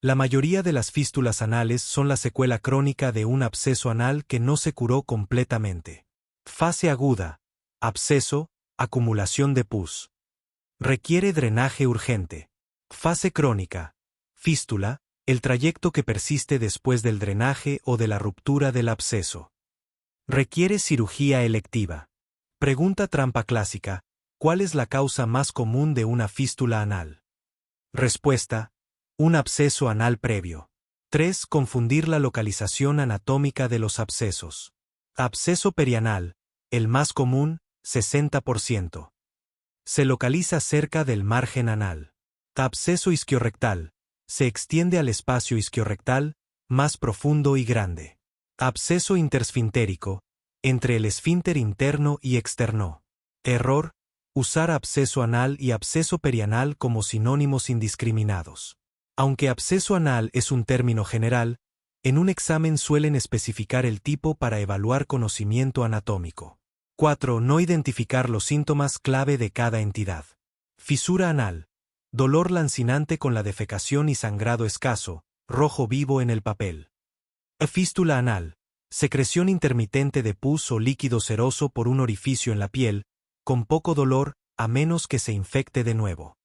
La mayoría de las fístulas anales son la secuela crónica de un absceso anal que no se curó completamente. Fase aguda. Absceso, acumulación de pus. Requiere drenaje urgente. Fase crónica. Fístula, el trayecto que persiste después del drenaje o de la ruptura del absceso. Requiere cirugía electiva. Pregunta trampa clásica: ¿cuál es la causa más común de una fístula anal? Respuesta: un absceso anal previo. 3. Confundir la localización anatómica de los abscesos. Absceso perianal, el más común, 60%. Se localiza cerca del margen anal. Absceso isquiorrectal. Se extiende al espacio isquiorrectal, más profundo y grande. Absceso interesfintérico, entre el esfínter interno y externo. Error: usar absceso anal y absceso perianal como sinónimos indiscriminados. Aunque absceso anal es un término general, en un examen suelen especificar el tipo para evaluar conocimiento anatómico. 4. No identificar los síntomas clave de cada entidad. Fisura anal. Dolor lancinante con la defecación y sangrado escaso, rojo vivo en el papel. Fístula anal. Secreción intermitente de pus o líquido seroso por un orificio en la piel, con poco dolor, a menos que se infecte de nuevo.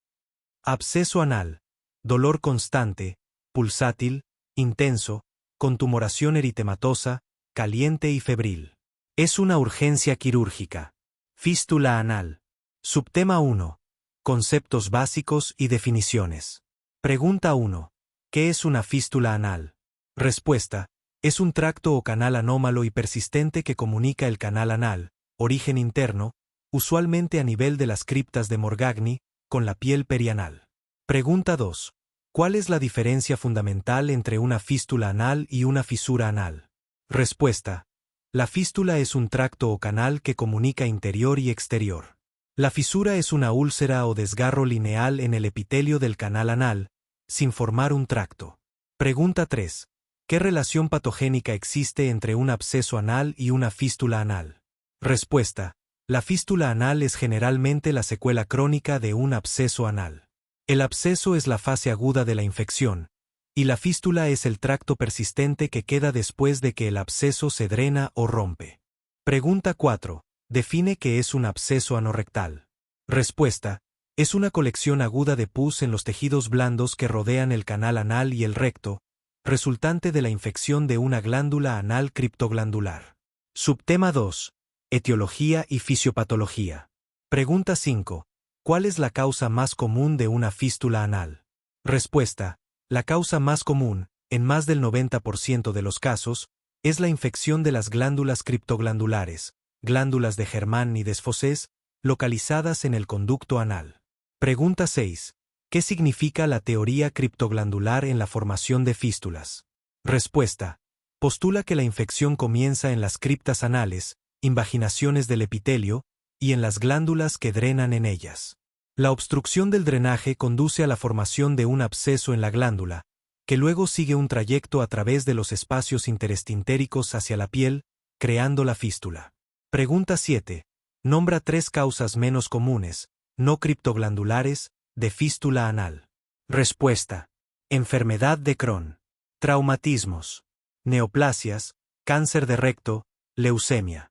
Absceso anal. Dolor constante, pulsátil, intenso, con tumoración eritematosa, caliente y febril. Es una urgencia quirúrgica. Fístula anal. Subtema 1. Conceptos básicos y definiciones. Pregunta 1. ¿Qué es una fístula anal? Respuesta: es un tracto o canal anómalo y persistente que comunica el canal anal, origen interno, usualmente a nivel de las criptas de Morgagni, con la piel perianal. Pregunta 2. ¿Cuál es la diferencia fundamental entre una fístula anal y una fisura anal? Respuesta: la fístula es un tracto o canal que comunica interior y exterior. La fisura es una úlcera o desgarro lineal en el epitelio del canal anal, sin formar un tracto. Pregunta 3. ¿Qué relación patogénica existe entre un absceso anal y una fístula anal? Respuesta: la fístula anal es generalmente la secuela crónica de un absceso anal. El absceso es la fase aguda de la infección, y la fístula es el tracto persistente que queda después de que el absceso se drena o rompe. Pregunta 4. Define qué es un absceso anorrectal. Respuesta: es una colección aguda de pus en los tejidos blandos que rodean el canal anal y el recto, resultante de la infección de una glándula anal criptoglandular. Subtema 2. Etiología y fisiopatología. Pregunta 5. ¿Cuál es la causa más común de una fístula anal? Respuesta: la causa más común, en más del 90% de los casos, es la infección de las glándulas criptoglandulares, glándulas de Germán y Desfosés, localizadas en el conducto anal. Pregunta 6. ¿Qué significa la teoría criptoglandular en la formación de fístulas? Respuesta: postula que la infección comienza en las criptas anales, invaginaciones del epitelio, y en las glándulas que drenan en ellas. La obstrucción del drenaje conduce a la formación de un absceso en la glándula, que luego sigue un trayecto a través de los espacios interestintéricos hacia la piel, creando la fístula. Pregunta 7. Nombra 3 causas menos comunes, no criptoglandulares, de fístula anal. Respuesta: enfermedad de Crohn, traumatismos, neoplasias, cáncer de recto, leucemia,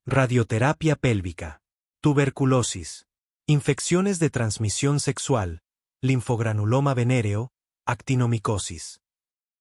radioterapia pélvica, tuberculosis, infecciones de transmisión sexual, linfogranuloma venéreo, actinomicosis.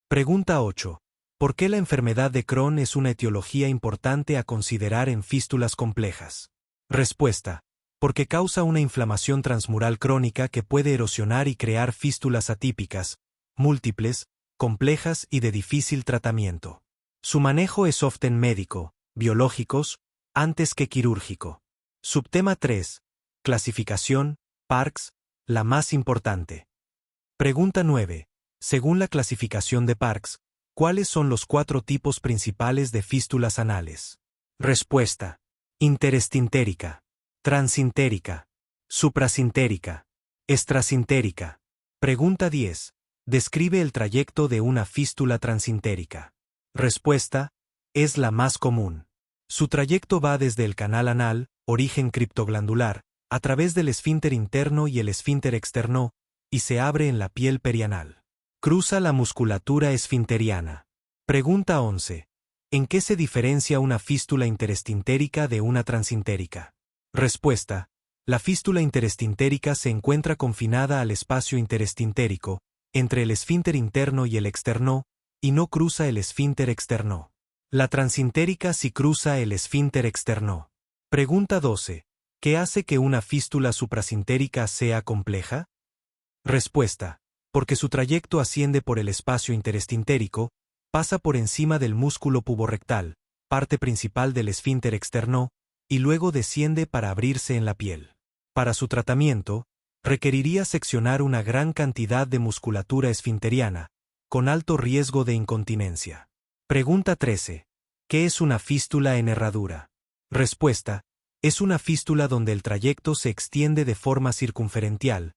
Pregunta 8. ¿Por qué la enfermedad de Crohn es una etiología importante a considerar en fístulas complejas? Respuesta: porque causa una inflamación transmural crónica que puede erosionar y crear fístulas atípicas, múltiples, complejas y de difícil tratamiento. Su manejo es often médico, biológicos, antes que quirúrgico. Subtema 3. Clasificación, Parkes, la más importante. Pregunta 9. Según la clasificación de Parkes, ¿Cuáles son los 4 tipos principales de fístulas anales? Respuesta: interestintérica, transintérica, suprasintérica, extrasintérica. Pregunta 10. Describe el trayecto de una fístula transintérica. Respuesta: es la más común. Su trayecto va desde el canal anal, origen criptoglandular, a través del esfínter interno y el esfínter externo, y se abre en la piel perianal. Cruza la musculatura esfinteriana. Pregunta 11. ¿En qué se diferencia una fístula interestintérica de una transintérica? Respuesta: la fístula interestintérica se encuentra confinada al espacio interestintérico, entre el esfínter interno y el externo, y no cruza el esfínter externo. La transintérica sí cruza el esfínter externo. Pregunta 12. ¿Qué hace que una fístula suprasintérica sea compleja? Respuesta: porque su trayecto asciende por el espacio interestintérico, pasa por encima del músculo puborectal, parte principal del esfínter externo, y luego desciende para abrirse en la piel. Para su tratamiento, requeriría seccionar una gran cantidad de musculatura esfinteriana, con alto riesgo de incontinencia. Pregunta 13. ¿Qué es una fístula en herradura? Respuesta: es una fístula donde el trayecto se extiende de forma circunferencial,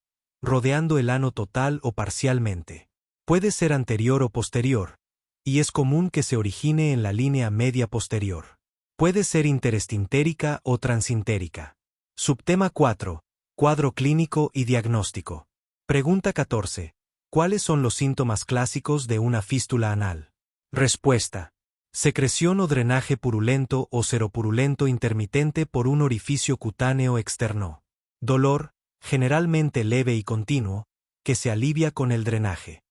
rodeando el ano total o parcialmente. Puede ser anterior o posterior, y es común que se origine en la línea media posterior. Puede ser interestintérica o transintérica. Subtema 4. Cuadro clínico y diagnóstico. Pregunta 14. ¿Cuáles son los síntomas clásicos de una fístula anal? Respuesta: secreción o drenaje purulento o seropurulento intermitente por un orificio cutáneo externo. Dolor, generalmente leve y continuo, que se alivia con el drenaje.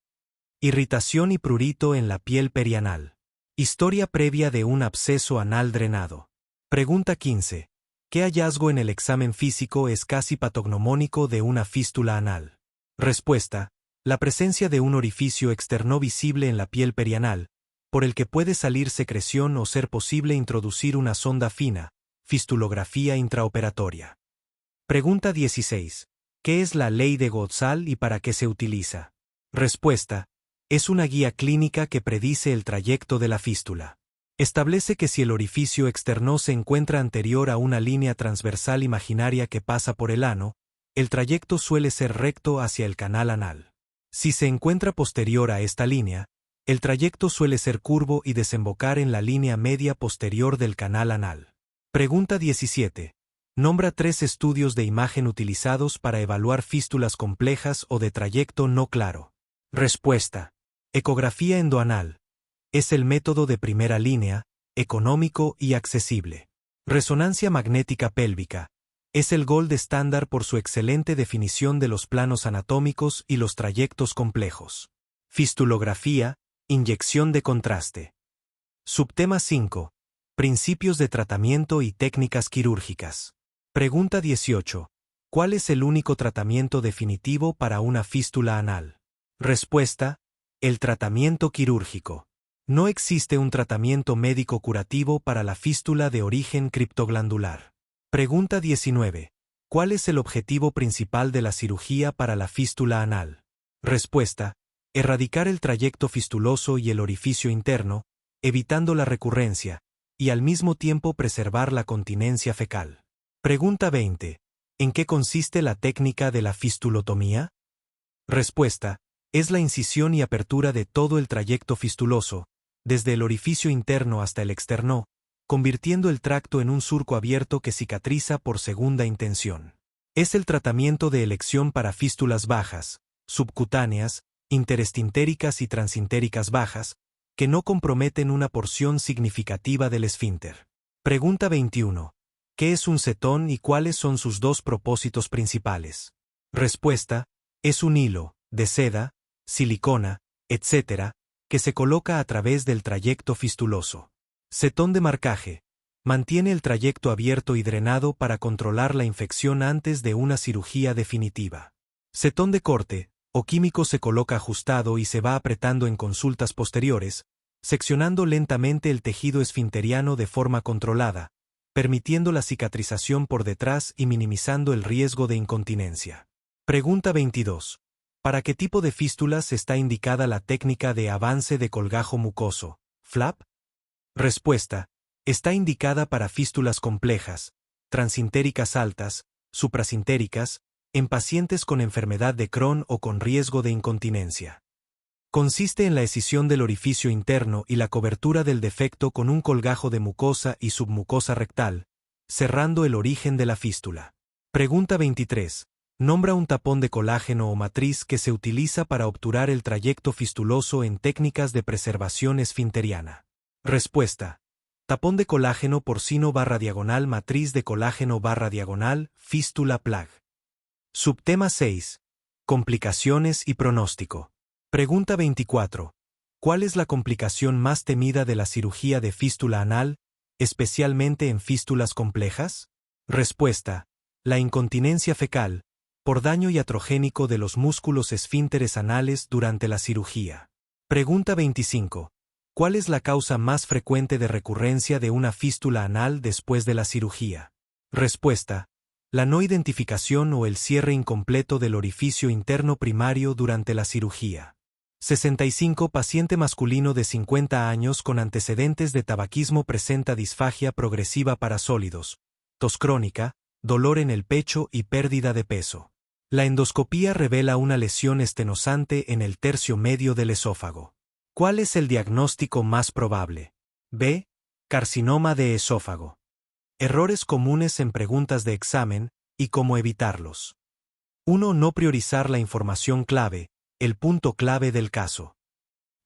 Irritación y prurito en la piel perianal. Historia previa de un absceso anal drenado. Pregunta 15. ¿Qué hallazgo en el examen físico es casi patognomónico de una fístula anal? Respuesta: la presencia de un orificio externo visible en la piel perianal, por el que puede salir secreción o ser posible introducir una sonda fina, fistulografía intraoperatoria. Pregunta 16. ¿Qué es la ley de González y para qué se utiliza? Respuesta: es una guía clínica que predice el trayecto de la fístula. Establece que si el orificio externo se encuentra anterior a una línea transversal imaginaria que pasa por el ano, el trayecto suele ser recto hacia el canal anal. Si se encuentra posterior a esta línea, el trayecto suele ser curvo y desembocar en la línea media posterior del canal anal. Pregunta 17. Nombra 3 estudios de imagen utilizados para evaluar fístulas complejas o de trayecto no claro. Respuesta: ecografía endoanal. Es el método de primera línea, económico y accesible. Resonancia magnética pélvica. Es el gold estándar por su excelente definición de los planos anatómicos y los trayectos complejos. Fistulografía, inyección de contraste. Subtema 5. Principios de tratamiento y técnicas quirúrgicas. Pregunta 18. ¿Cuál es el único tratamiento definitivo para una fístula anal? Respuesta: el tratamiento quirúrgico. No existe un tratamiento médico curativo para la fístula de origen criptoglandular. Pregunta 19. ¿Cuál es el objetivo principal de la cirugía para la fístula anal? Respuesta: erradicar el trayecto fistuloso y el orificio interno, evitando la recurrencia, y al mismo tiempo preservar la continencia fecal. Pregunta 20. ¿En qué consiste la técnica de la fistulotomía? Respuesta: es la incisión y apertura de todo el trayecto fistuloso, desde el orificio interno hasta el externo, convirtiendo el tracto en un surco abierto que cicatriza por segunda intención. Es el tratamiento de elección para fístulas bajas, subcutáneas, interestintéricas y transintéricas bajas, que no comprometen una porción significativa del esfínter. Pregunta 21. ¿Qué es un cetón y cuáles son sus 2 propósitos principales? Respuesta: es un hilo, de seda, silicona, etc., que se coloca a través del trayecto fistuloso. Cetón de marcaje. Mantiene el trayecto abierto y drenado para controlar la infección antes de una cirugía definitiva. Cetón de corte, o químico se coloca ajustado y se va apretando en consultas posteriores, seccionando lentamente el tejido esfinteriano de forma controlada, permitiendo la cicatrización por detrás y minimizando el riesgo de incontinencia. Pregunta 22. ¿Para qué tipo de fístulas está indicada la técnica de avance de colgajo mucoso, flap? Respuesta: está indicada para fístulas complejas, transintéricas altas, suprasintéricas, en pacientes con enfermedad de Crohn o con riesgo de incontinencia. Consiste en la escisión del orificio interno y la cobertura del defecto con un colgajo de mucosa y submucosa rectal, cerrando el origen de la fístula. Pregunta 23. Nombra un tapón de colágeno o matriz que se utiliza para obturar el trayecto fistuloso en técnicas de preservación esfinteriana. Respuesta: tapón de colágeno porcino / diagonal matriz de colágeno / diagonal fístula plug. Subtema 6. Complicaciones y pronóstico. Pregunta 24. ¿Cuál es la complicación más temida de la cirugía de fístula anal, especialmente en fístulas complejas? Respuesta: la incontinencia fecal, por daño iatrogénico de los músculos esfínteres anales durante la cirugía. Pregunta 25. ¿Cuál es la causa más frecuente de recurrencia de una fístula anal después de la cirugía? Respuesta: la no identificación o el cierre incompleto del orificio interno primario durante la cirugía. 65. Paciente masculino de 50 años con antecedentes de tabaquismo presenta disfagia progresiva para sólidos, tos crónica, dolor en el pecho y pérdida de peso. La endoscopía revela una lesión estenosante en el tercio medio del esófago. ¿Cuál es el diagnóstico más probable? B. Carcinoma de esófago. Errores comunes en preguntas de examen y cómo evitarlos. 1. No priorizar la información clave, el punto clave del caso.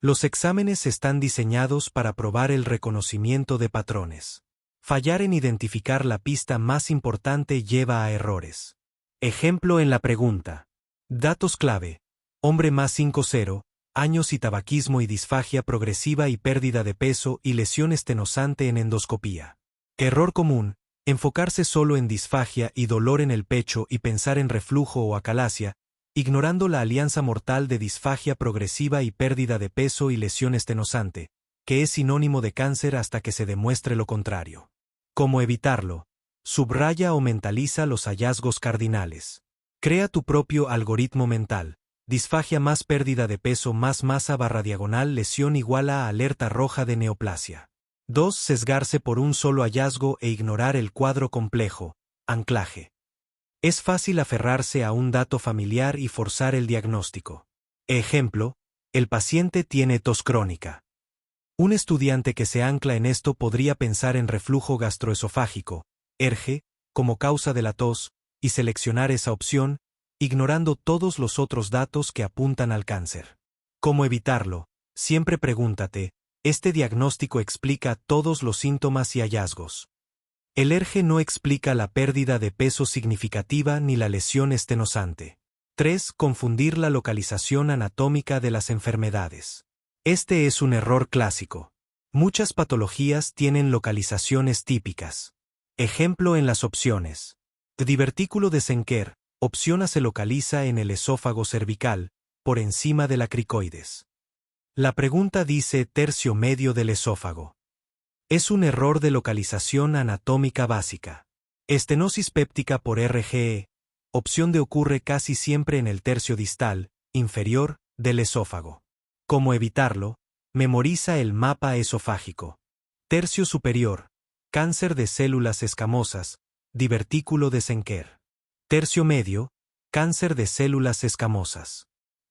Los exámenes están diseñados para probar el reconocimiento de patrones. Fallar en identificar la pista más importante lleva a errores. Ejemplo en la pregunta. Datos clave. Hombre más 50, años y tabaquismo y disfagia progresiva y pérdida de peso y lesión estenosante en endoscopía. Error común: enfocarse solo en disfagia y dolor en el pecho y pensar en reflujo o acalasia, ignorando la alianza mortal de disfagia progresiva y pérdida de peso y lesión estenosante, que es sinónimo de cáncer hasta que se demuestre lo contrario. ¿Cómo evitarlo? Subraya o mentaliza los hallazgos cardinales. Crea tu propio algoritmo mental. Disfagia más pérdida de peso más masa / diagonal lesión igual a alerta roja de neoplasia. 2. Sesgarse por un solo hallazgo e ignorar el cuadro complejo. Anclaje. Es fácil aferrarse a un dato familiar y forzar el diagnóstico. Ejemplo: el paciente tiene tos crónica. Un estudiante que se ancla en esto podría pensar en reflujo gastroesofágico, ERGE, como causa de la tos, y seleccionar esa opción, ignorando todos los otros datos que apuntan al cáncer. ¿Cómo evitarlo? Siempre pregúntate: ¿este diagnóstico explica todos los síntomas y hallazgos? El ERGE no explica la pérdida de peso significativa ni la lesión estenosante. 3. Confundir la localización anatómica de las enfermedades. Este es un error clásico. Muchas patologías tienen localizaciones típicas. Ejemplo en las opciones. Divertículo de Schenker, opción A se localiza en el esófago cervical, por encima de la cricoides. La pregunta dice tercio medio del esófago. Es un error de localización anatómica básica. Estenosis péptica por RGE, opción D ocurre casi siempre en el tercio distal, inferior, del esófago. ¿Cómo evitarlo? Memoriza el mapa esofágico. Tercio superior, cáncer de células escamosas, divertículo de Schenker. Tercio medio, cáncer de células escamosas.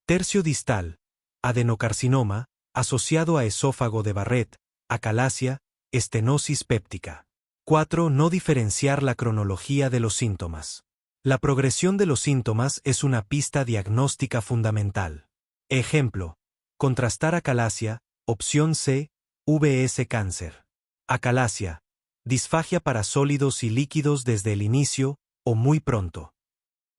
Tercio distal, adenocarcinoma, asociado a esófago de Barrett, acalasia, estenosis péptica. 4. No diferenciar la cronología de los síntomas. La progresión de los síntomas es una pista diagnóstica fundamental. Ejemplo: contrastar acalasia, opción C, VS cáncer. Acalasia, disfagia para sólidos y líquidos desde el inicio, o muy pronto.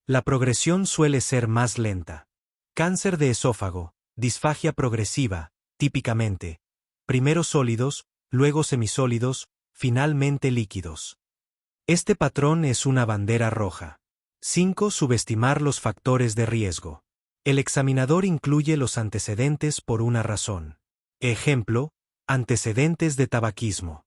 La progresión suele ser más lenta. Cáncer de esófago, disfagia progresiva, típicamente. Primero sólidos, luego semisólidos, finalmente líquidos. Este patrón es una bandera roja. 5. Subestimar los factores de riesgo. El examinador incluye los antecedentes por una razón. Ejemplo: antecedentes de tabaquismo.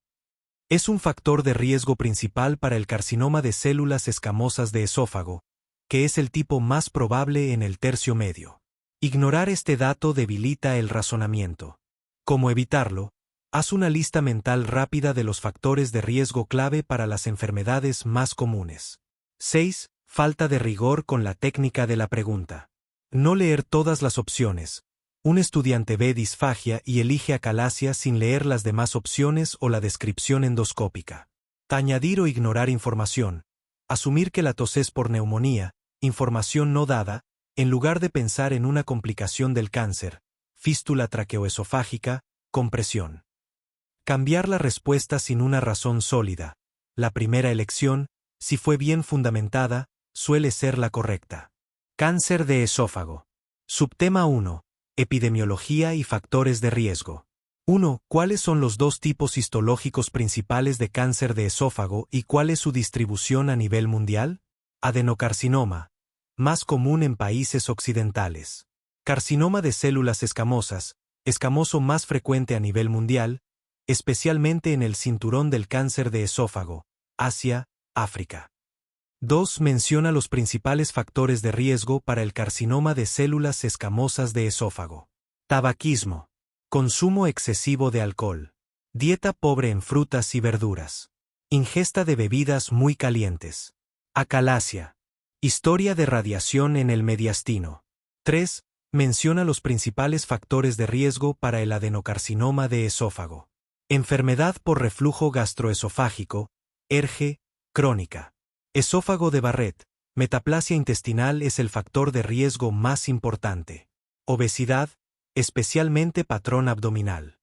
Es un factor de riesgo principal para el carcinoma de células escamosas de esófago, que es el tipo más probable en el tercio medio. Ignorar este dato debilita el razonamiento. ¿Cómo evitarlo? Haz una lista mental rápida de los factores de riesgo clave para las enfermedades más comunes. 6. Falta de rigor con la técnica de la pregunta. No leer todas las opciones. Un estudiante ve disfagia y elige acalasia sin leer las demás opciones o la descripción endoscópica. Añadir o ignorar información. Asumir que la tos es por neumonía, información no dada, en lugar de pensar en una complicación del cáncer, fístula traqueoesofágica, compresión. Cambiar la respuesta sin una razón sólida. La primera elección, si fue bien fundamentada, suele ser la correcta. Cáncer de esófago. Subtema 1. Epidemiología y factores de riesgo. 1. ¿Cuáles son los dos tipos histológicos principales de cáncer de esófago y cuál es su distribución a nivel mundial? Adenocarcinoma. Más común en países occidentales. Carcinoma de células escamosas, escamoso más frecuente a nivel mundial, especialmente en el cinturón del cáncer de esófago, Asia, África. 2. Menciona los principales factores de riesgo para el carcinoma de células escamosas de esófago. Tabaquismo. Consumo excesivo de alcohol. Dieta pobre en frutas y verduras. Ingesta de bebidas muy calientes. Acalasia. Historia de radiación en el mediastino. 3. Menciona los principales factores de riesgo para el adenocarcinoma de esófago. Enfermedad por reflujo gastroesofágico, ERGE, crónica. Esófago de Barrett, metaplasia intestinal es el factor de riesgo más importante. Obesidad, especialmente patrón abdominal.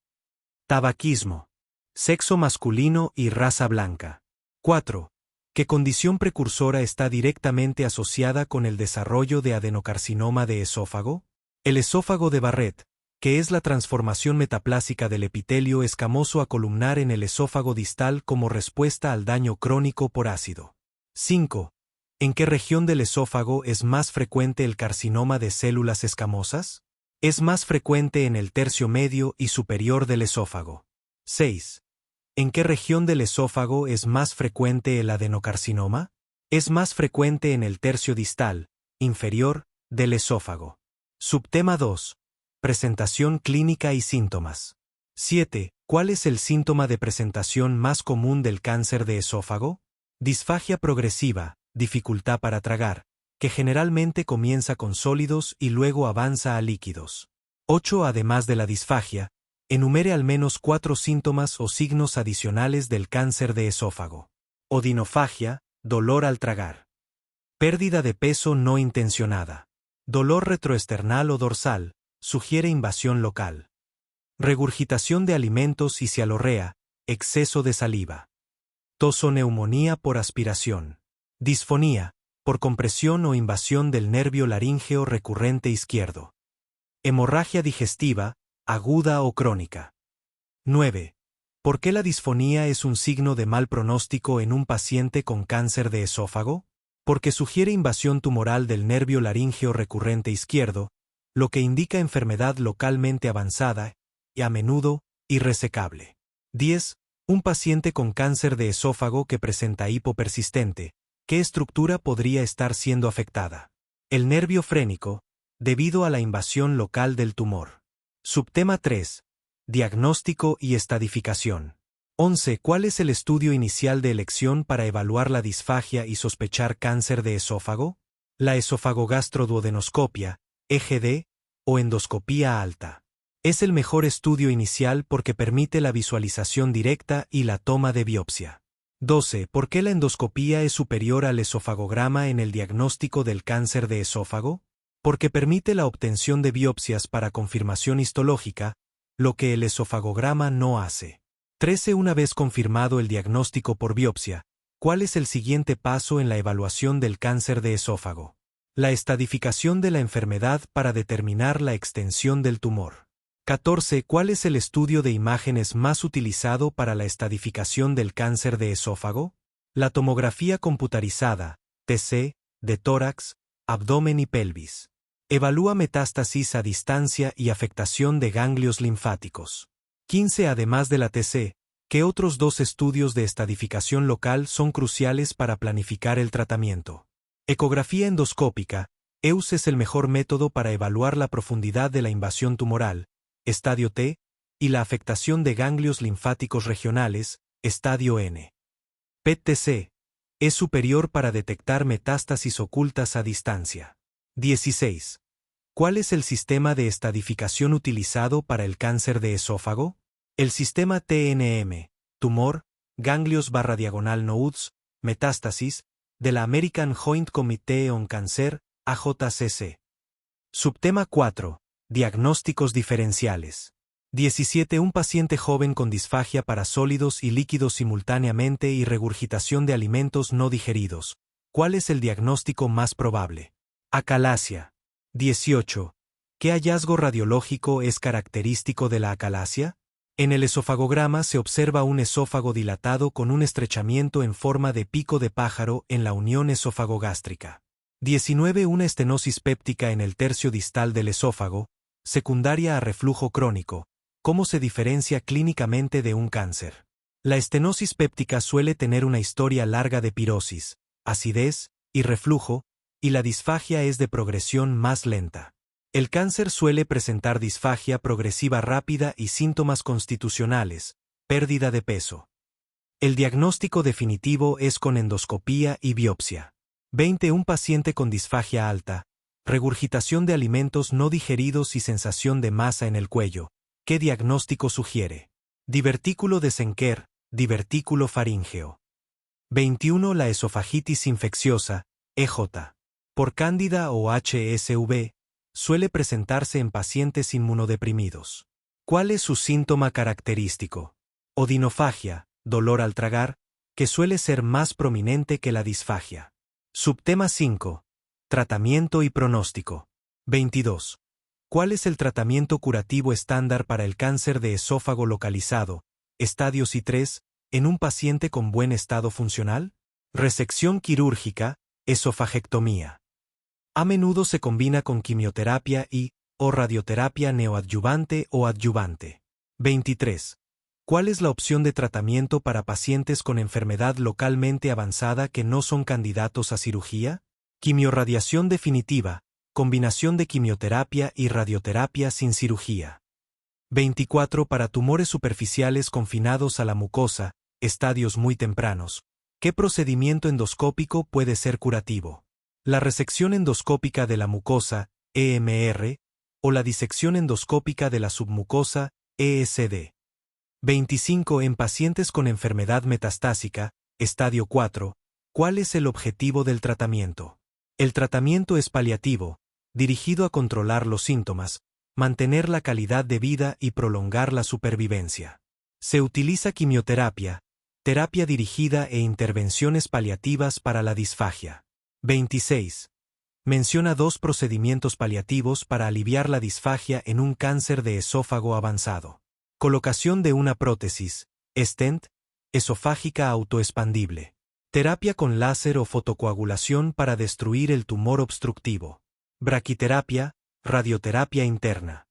Tabaquismo. Sexo masculino y raza blanca. 4. ¿Qué condición precursora está directamente asociada con el desarrollo de adenocarcinoma de esófago? El esófago de Barrett, que es la transformación metaplásica del epitelio escamoso a columnar en el esófago distal como respuesta al daño crónico por ácido. 5. ¿En qué región del esófago es más frecuente el carcinoma de células escamosas? Es más frecuente en el tercio medio y superior del esófago. 6. ¿En qué región del esófago es más frecuente el adenocarcinoma? Es más frecuente en el tercio distal, inferior, del esófago. Subtema 2. Presentación clínica y síntomas. 7. ¿Cuál es el síntoma de presentación más común del cáncer de esófago? Disfagia progresiva, dificultad para tragar, que generalmente comienza con sólidos y luego avanza a líquidos. 8. Además de la disfagia, enumere al menos 4 síntomas o signos adicionales del cáncer de esófago. Odinofagia, dolor al tragar. Pérdida de peso no intencionada. Dolor retroesternal o dorsal, sugiere invasión local. Regurgitación de alimentos y cialorrea, exceso de saliva. Tosoneumonía por aspiración. Disfonía, por compresión o invasión del nervio laríngeo recurrente izquierdo. Hemorragia digestiva, aguda o crónica. 9. ¿Por qué la disfonía es un signo de mal pronóstico en un paciente con cáncer de esófago? Porque sugiere invasión tumoral del nervio laríngeo recurrente izquierdo, lo que indica enfermedad localmente avanzada y, a menudo, irresecable. 10. Un paciente con cáncer de esófago que presenta hipo persistente, ¿qué estructura podría estar siendo afectada? El nervio frénico, debido a la invasión local del tumor. Subtema 3. Diagnóstico y estadificación. 11. ¿Cuál es el estudio inicial de elección para evaluar la disfagia y sospechar cáncer de esófago? La esofagogastroduodenoscopia, EGD, o endoscopía alta. Es el mejor estudio inicial porque permite la visualización directa y la toma de biopsia. 12. ¿Por qué la endoscopía es superior al esofagograma en el diagnóstico del cáncer de esófago? Porque permite la obtención de biopsias para confirmación histológica, lo que el esofagograma no hace. 13. Una vez confirmado el diagnóstico por biopsia, ¿cuál es el siguiente paso en la evaluación del cáncer de esófago? La estadificación de la enfermedad para determinar la extensión del tumor. 14. ¿Cuál es el estudio de imágenes más utilizado para la estadificación del cáncer de esófago? La tomografía computarizada, TC, de tórax, abdomen y pelvis. Evalúa metástasis a distancia y afectación de ganglios linfáticos. 15. Además de la TC, ¿qué otros 2 estudios de estadificación local son cruciales para planificar el tratamiento? Ecografía endoscópica, EUS es el mejor método para evaluar la profundidad de la invasión tumoral, estadio T, y la afectación de ganglios linfáticos regionales, estadio N. PET-TC es superior para detectar metástasis ocultas a distancia. 16. ¿Cuál es el sistema de estadificación utilizado para el cáncer de esófago? El sistema TNM, tumor, ganglios/nodes, metástasis, de la American Joint Committee on Cancer, AJCC. Subtema 4. Diagnósticos diferenciales. 17. Un paciente joven con disfagia para sólidos y líquidos simultáneamente y regurgitación de alimentos no digeridos. ¿Cuál es el diagnóstico más probable? Acalasia. 18. ¿Qué hallazgo radiológico es característico de la acalasia? En el esofagograma se observa un esófago dilatado con un estrechamiento en forma de pico de pájaro en la unión esófago-gástrica. 19. Una estenosis péptica en el tercio distal del esófago, secundaria a reflujo crónico. ¿Cómo se diferencia clínicamente de un cáncer? La estenosis péptica suele tener una historia larga de pirosis, acidez y reflujo, y la disfagia es de progresión más lenta. El cáncer suele presentar disfagia progresiva rápida y síntomas constitucionales, pérdida de peso. El diagnóstico definitivo es con endoscopía y biopsia. 20. Un paciente con disfagia alta, regurgitación de alimentos no digeridos y sensación de masa en el cuello. ¿Qué diagnóstico sugiere? Divertículo de Schenker, divertículo faríngeo. 21. La esofagitis infecciosa, EJ, por cándida o HSV, suele presentarse en pacientes inmunodeprimidos. ¿Cuál es su síntoma característico? Odinofagia, dolor al tragar, que suele ser más prominente que la disfagia. Subtema 5. Tratamiento y pronóstico. 22. ¿Cuál es el tratamiento curativo estándar para el cáncer de esófago localizado, estadios I3, en un paciente con buen estado funcional? Resección quirúrgica, esofagectomía. A menudo se combina con quimioterapia o radioterapia neoadyuvante o adyuvante. 23. ¿Cuál es la opción de tratamiento para pacientes con enfermedad localmente avanzada que no son candidatos a cirugía? Quimiorradiación definitiva, combinación de quimioterapia y radioterapia sin cirugía. 24. Para tumores superficiales confinados a la mucosa, estadios muy tempranos, ¿qué procedimiento endoscópico puede ser curativo? La resección endoscópica de la mucosa, EMR, o la disección endoscópica de la submucosa, ESD. 25. En pacientes con enfermedad metastásica, estadio 4, ¿cuál es el objetivo del tratamiento? El tratamiento es paliativo, dirigido a controlar los síntomas, mantener la calidad de vida y prolongar la supervivencia. Se utiliza quimioterapia, terapia dirigida e intervenciones paliativas para la disfagia. 26. Menciona 2 procedimientos paliativos para aliviar la disfagia en un cáncer de esófago avanzado. Colocación de una prótesis, stent, esofágica autoexpandible. Terapia con láser o fotocoagulación para destruir el tumor obstructivo. Braquiterapia, radioterapia interna.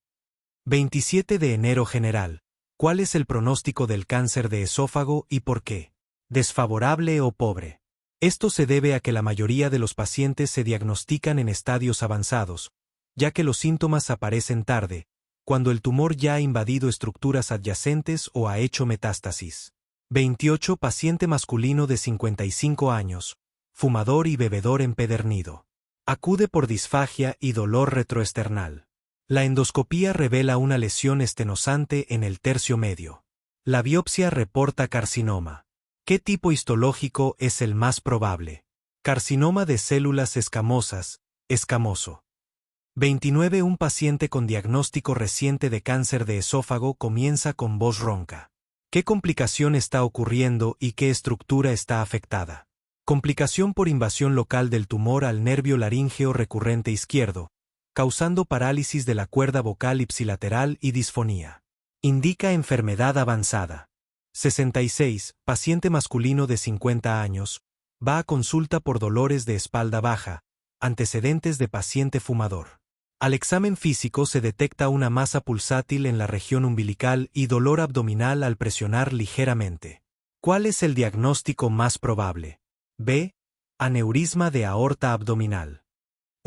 27 de enero general. ¿Cuál es el pronóstico del cáncer de esófago y por qué? ¿Desfavorable o pobre? Esto se debe a que la mayoría de los pacientes se diagnostican en estadios avanzados, ya que los síntomas aparecen tarde, cuando el tumor ya ha invadido estructuras adyacentes o ha hecho metástasis. 28. Paciente masculino de 55 años, fumador y bebedor empedernido. Acude por disfagia y dolor retroesternal. La endoscopía revela una lesión estenosante en el tercio medio. La biopsia reporta carcinoma. ¿Qué tipo histológico es el más probable? Carcinoma de células escamosas, escamoso. 29. Un paciente con diagnóstico reciente de cáncer de esófago comienza con voz ronca. ¿Qué complicación está ocurriendo y qué estructura está afectada? Complicación por invasión local del tumor al nervio laríngeo recurrente izquierdo, causando parálisis de la cuerda vocal ipsilateral y disfonía. Indica enfermedad avanzada. 66. Paciente masculino de 50 años, va a consulta por dolores de espalda baja, antecedentes de paciente fumador. Al examen físico se detecta una masa pulsátil en la región umbilical y dolor abdominal al presionar ligeramente. ¿Cuál es el diagnóstico más probable? B. Aneurisma de aorta abdominal.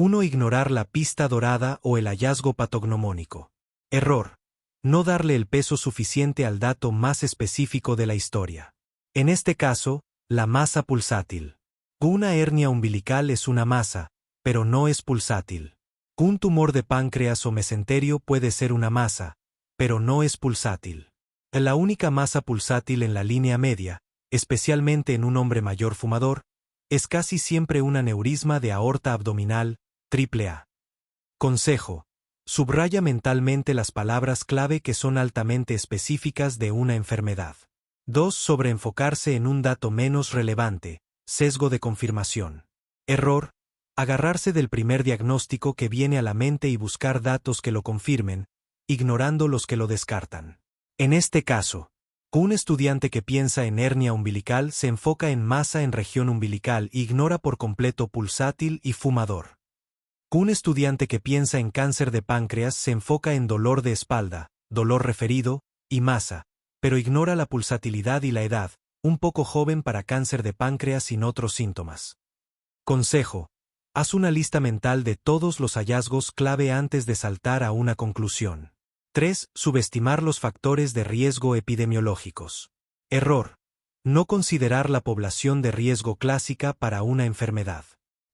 1. Ignorar la pista dorada o el hallazgo patognomónico. Error. No darle el peso suficiente al dato más específico de la historia. En este caso, la masa pulsátil. Una hernia umbilical es una masa, pero no es pulsátil. Un tumor de páncreas o mesenterio puede ser una masa, pero no es pulsátil. La única masa pulsátil en la línea media, especialmente en un hombre mayor fumador, es casi siempre un aneurisma de aorta abdominal, AAA. Consejo. Subraya mentalmente las palabras clave que son altamente específicas de una enfermedad. 2. Sobreenfocarse en un dato menos relevante, sesgo de confirmación. Error. Agarrarse del primer diagnóstico que viene a la mente y buscar datos que lo confirmen, ignorando los que lo descartan. En este caso, un estudiante que piensa en hernia umbilical se enfoca en masa en región umbilical e ignora por completo pulsátil y fumador. Un estudiante que piensa en cáncer de páncreas se enfoca en dolor de espalda, dolor referido y masa, pero ignora la pulsatilidad y la edad, un poco joven para cáncer de páncreas sin otros síntomas. Consejo. Haz una lista mental de todos los hallazgos clave antes de saltar a una conclusión. 3. Subestimar los factores de riesgo epidemiológicos. Error. No considerar la población de riesgo clásica para una enfermedad.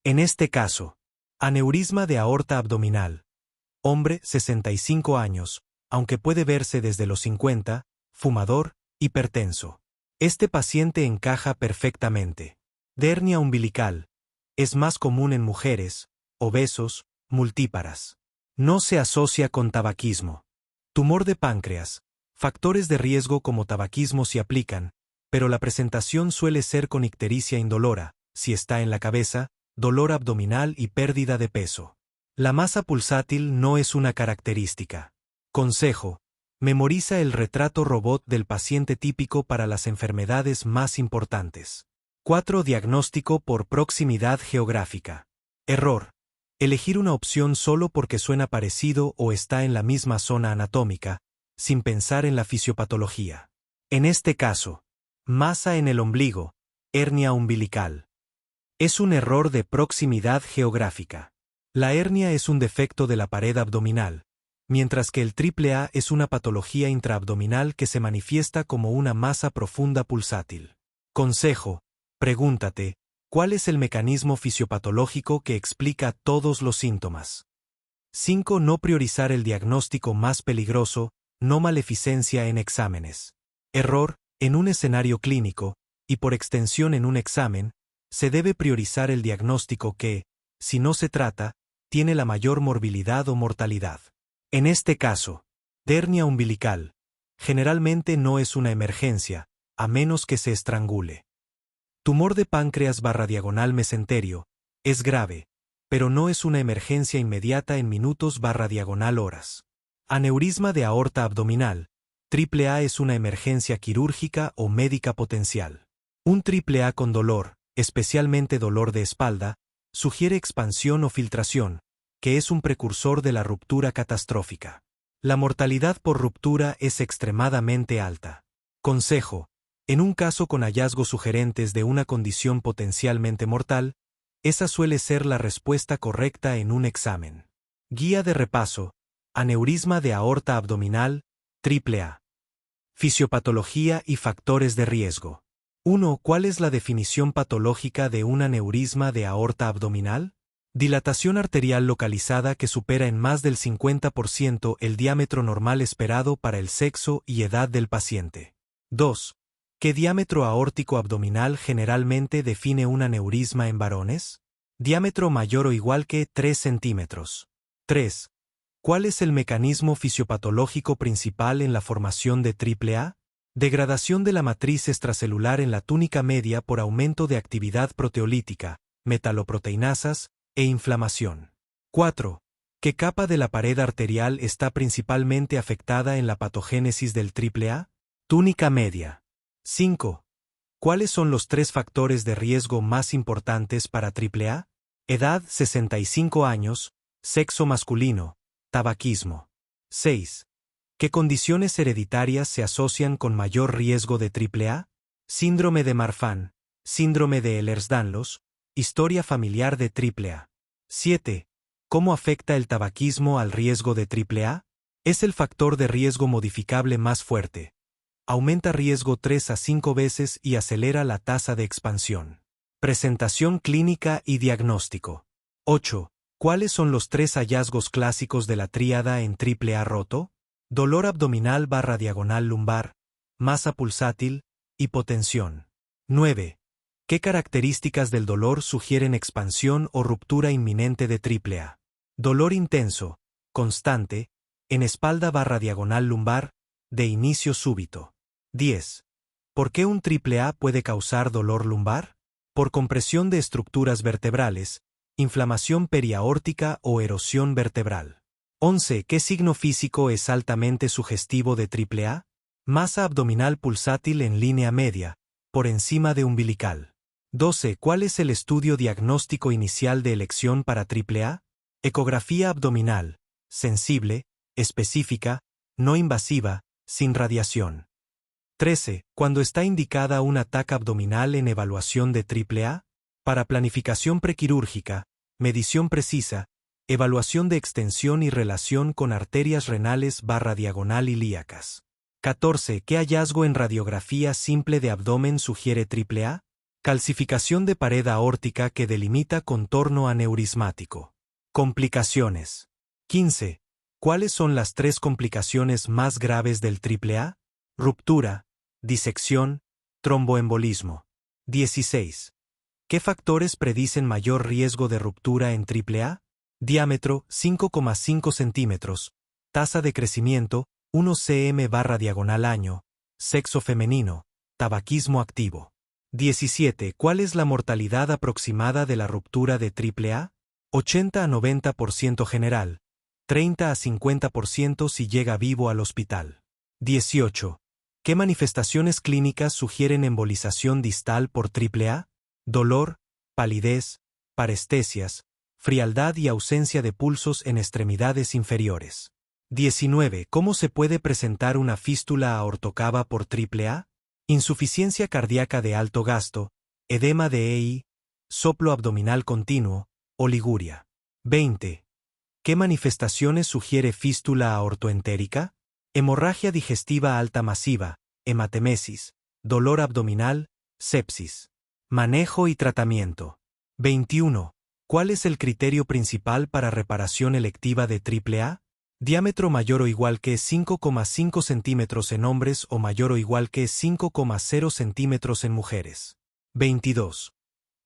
En este caso, aneurisma de aorta abdominal. Hombre, 65 años, aunque puede verse desde los 50, fumador, hipertenso. Este paciente encaja perfectamente. De hernia umbilical. Es más común en mujeres, obesos, multíparas. No se asocia con tabaquismo. Tumor de páncreas. Factores de riesgo como tabaquismo se aplican, pero la presentación suele ser con ictericia indolora, si está en la cabeza, dolor abdominal y pérdida de peso. La masa pulsátil no es una característica. Consejo. Memoriza el retrato robot del paciente típico para las enfermedades más importantes. 4. Diagnóstico por proximidad geográfica. Error. Elegir una opción solo porque suena parecido o está en la misma zona anatómica, sin pensar en la fisiopatología. En este caso, masa en el ombligo, hernia umbilical. Es un error de proximidad geográfica. La hernia es un defecto de la pared abdominal, mientras que el AAA es una patología intraabdominal que se manifiesta como una masa profunda pulsátil. Consejo. Pregúntate, ¿cuál es el mecanismo fisiopatológico que explica todos los síntomas? 5. No priorizar el diagnóstico más peligroso, no maleficencia en exámenes. Error, en un escenario clínico, y por extensión en un examen, se debe priorizar el diagnóstico que, si no se trata, tiene la mayor morbilidad o mortalidad. En este caso, hernia umbilical, generalmente no es una emergencia, a menos que se estrangule. Tumor de páncreas /diagonal mesenterio, es grave, pero no es una emergencia inmediata en minutos /diagonal horas. Aneurisma de aorta abdominal, AAA es una emergencia quirúrgica o médica potencial. Un AAA con dolor, especialmente dolor de espalda, sugiere expansión o filtración, que es un precursor de la ruptura catastrófica. La mortalidad por ruptura es extremadamente alta. Consejo. En un caso con hallazgos sugerentes de una condición potencialmente mortal, esa suele ser la respuesta correcta en un examen. Guía de repaso. Aneurisma de aorta abdominal, AAA. Fisiopatología y factores de riesgo. 1. ¿Cuál es la definición patológica de un aneurisma de aorta abdominal? Dilatación arterial localizada que supera en más del 50% el diámetro normal esperado para el sexo y edad del paciente. 2. ¿Qué diámetro aórtico abdominal generalmente define un aneurisma en varones? Diámetro mayor o igual que 3 centímetros. 3. ¿Cuál es el mecanismo fisiopatológico principal en la formación de AAA? Degradación de la matriz extracelular en la túnica media por aumento de actividad proteolítica, metaloproteinasas e inflamación. 4. ¿Qué capa de la pared arterial está principalmente afectada en la patogénesis del AAA? Túnica media. 5. ¿Cuáles son los 3 factores de riesgo más importantes para AAA? Edad 65 años, sexo masculino, tabaquismo. 6. ¿Qué condiciones hereditarias se asocian con mayor riesgo de AAA? Síndrome de Marfan, síndrome de Ehlers-Danlos, historia familiar de AAA. 7. ¿Cómo afecta el tabaquismo al riesgo de AAA? Es el factor de riesgo modificable más fuerte. Aumenta riesgo 3 a 5 veces y acelera la tasa de expansión. Presentación clínica y diagnóstico. 8. ¿Cuáles son los 3 hallazgos clásicos de la tríada en AAA roto? Dolor abdominal / diagonal lumbar, masa pulsátil, hipotensión. 9. ¿Qué características del dolor sugieren expansión o ruptura inminente de AAA? Dolor intenso, constante, en espalda / diagonal lumbar, de inicio súbito. 10. ¿Por qué un AAA puede causar dolor lumbar? Por compresión de estructuras vertebrales, inflamación periaórtica o erosión vertebral. 11. ¿Qué signo físico es altamente sugestivo de AAA? Masa abdominal pulsátil en línea media, por encima de umbilical. 12. ¿Cuál es el estudio diagnóstico inicial de elección para AAA? Ecografía abdominal, sensible, específica, no invasiva, sin radiación. 13. ¿Cuándo está indicada una TAC abdominal en evaluación de AAA? Para planificación prequirúrgica, medición precisa, evaluación de extensión y relación con arterias renales / diagonal ilíacas. 14. ¿Qué hallazgo en radiografía simple de abdomen sugiere AAA? Calcificación de pared aórtica que delimita contorno aneurismático. Complicaciones. 15. ¿Cuáles son las 3 complicaciones más graves del AAA? Ruptura, disección, tromboembolismo. 16. ¿Qué factores predicen mayor riesgo de ruptura en AAA? Diámetro, 5,5 centímetros. Tasa de crecimiento, 1 cm / diagonal año. Sexo femenino. Tabaquismo activo. 17. ¿Cuál es la mortalidad aproximada de la ruptura de AAA? 80 a 90% general. 30 a 50% si llega vivo al hospital. 18. ¿Qué manifestaciones clínicas sugieren embolización distal por AAA? Dolor, palidez, parestesias, frialdad y ausencia de pulsos en extremidades inferiores. 19. ¿Cómo se puede presentar una fístula aortocava por AAA? Insuficiencia cardíaca de alto gasto, edema de EI, soplo abdominal continuo, oliguria. 20. ¿Qué manifestaciones sugiere fístula aortoentérica? Hemorragia digestiva alta masiva, hematemesis, dolor abdominal, sepsis. Manejo y tratamiento. 21. ¿Cuál es el criterio principal para reparación electiva de AAA? Diámetro mayor o igual que 5,5 centímetros en hombres o mayor o igual que 5,0 centímetros en mujeres. 22.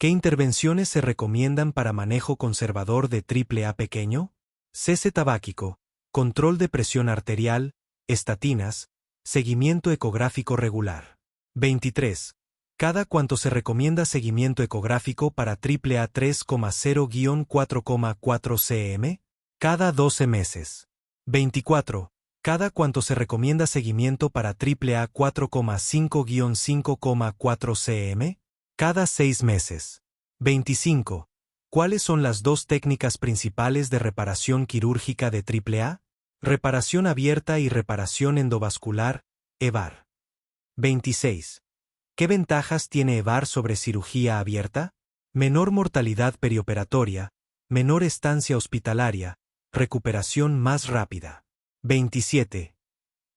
¿Qué intervenciones se recomiendan para manejo conservador de AAA pequeño? Cese tabáquico, control de presión arterial, estatinas, seguimiento ecográfico regular. 23. ¿Cada cuánto se recomienda seguimiento ecográfico para AAA 3,0-4,4 cm? Cada 12 meses. 24. ¿Cada cuánto se recomienda seguimiento para AAA 4,5-5,4 cm? Cada 6 meses. 25. ¿Cuáles son las 2 técnicas principales de reparación quirúrgica de AAA? Reparación abierta y reparación endovascular, EVAR. 26. ¿Qué ventajas tiene EVAR sobre cirugía abierta? Menor mortalidad perioperatoria, menor estancia hospitalaria, recuperación más rápida. 27.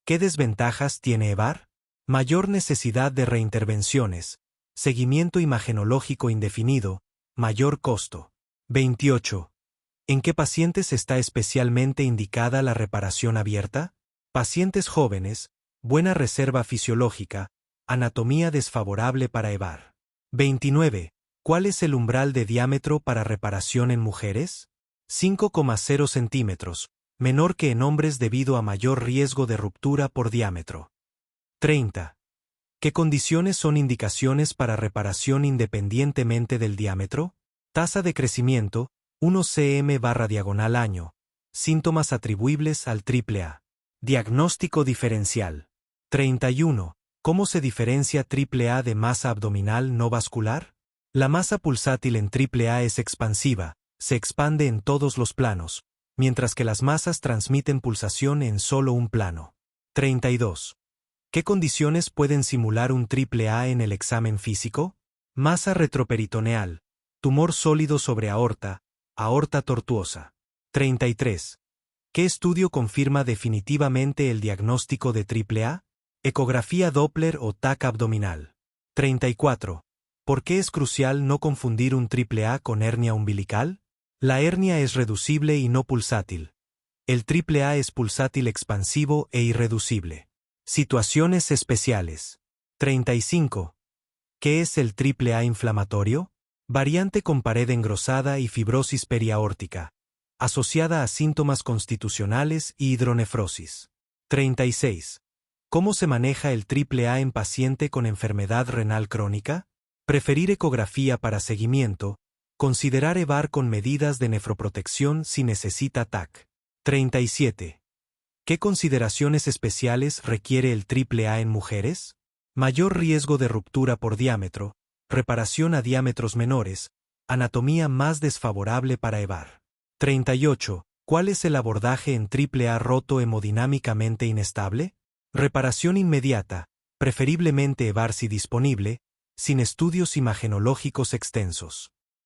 ¿Qué desventajas tiene EVAR? Mayor necesidad de reintervenciones, seguimiento imagenológico indefinido, mayor costo. 28. ¿En qué pacientes está especialmente indicada la reparación abierta? Pacientes jóvenes, buena reserva fisiológica, anatomía desfavorable para EVAR. 29. ¿Cuál es el umbral de diámetro para reparación en mujeres? 5,0 centímetros, menor que en hombres debido a mayor riesgo de ruptura por diámetro. 30. ¿Qué condiciones son indicaciones para reparación independientemente del diámetro? Tasa de crecimiento, 1 cm / diagonal año. Síntomas atribuibles al AAA. Diagnóstico diferencial. 31. ¿Cómo se diferencia AAA de masa abdominal no vascular? La masa pulsátil en AAA es expansiva, se expande en todos los planos, mientras que las masas transmiten pulsación en solo un plano. 32. ¿Qué condiciones pueden simular un AAA en el examen físico? Masa retroperitoneal, tumor sólido sobre aorta, aorta tortuosa. 33. ¿Qué estudio confirma definitivamente el diagnóstico de AAA? Ecografía Doppler o TAC abdominal. 34. ¿Por qué es crucial no confundir un AAA con hernia umbilical? La hernia es reducible y no pulsátil. El AAA es pulsátil expansivo e irreducible. Situaciones especiales. 35. ¿Qué es el AAA inflamatorio? Variante con pared engrosada y fibrosis periaórtica, asociada a síntomas constitucionales y hidronefrosis. 36. ¿Cómo se maneja el AAA en paciente con enfermedad renal crónica? Preferir ecografía para seguimiento, considerar EVAR con medidas de nefroprotección si necesita TAC. 37. ¿Qué consideraciones especiales requiere el AAA en mujeres? Mayor riesgo de ruptura por diámetro, reparación a diámetros menores, anatomía más desfavorable para EVAR. 38. ¿Cuál es el abordaje en AAA roto hemodinámicamente inestable? Reparación inmediata, preferiblemente EVAR si disponible, sin estudios imagenológicos extensos.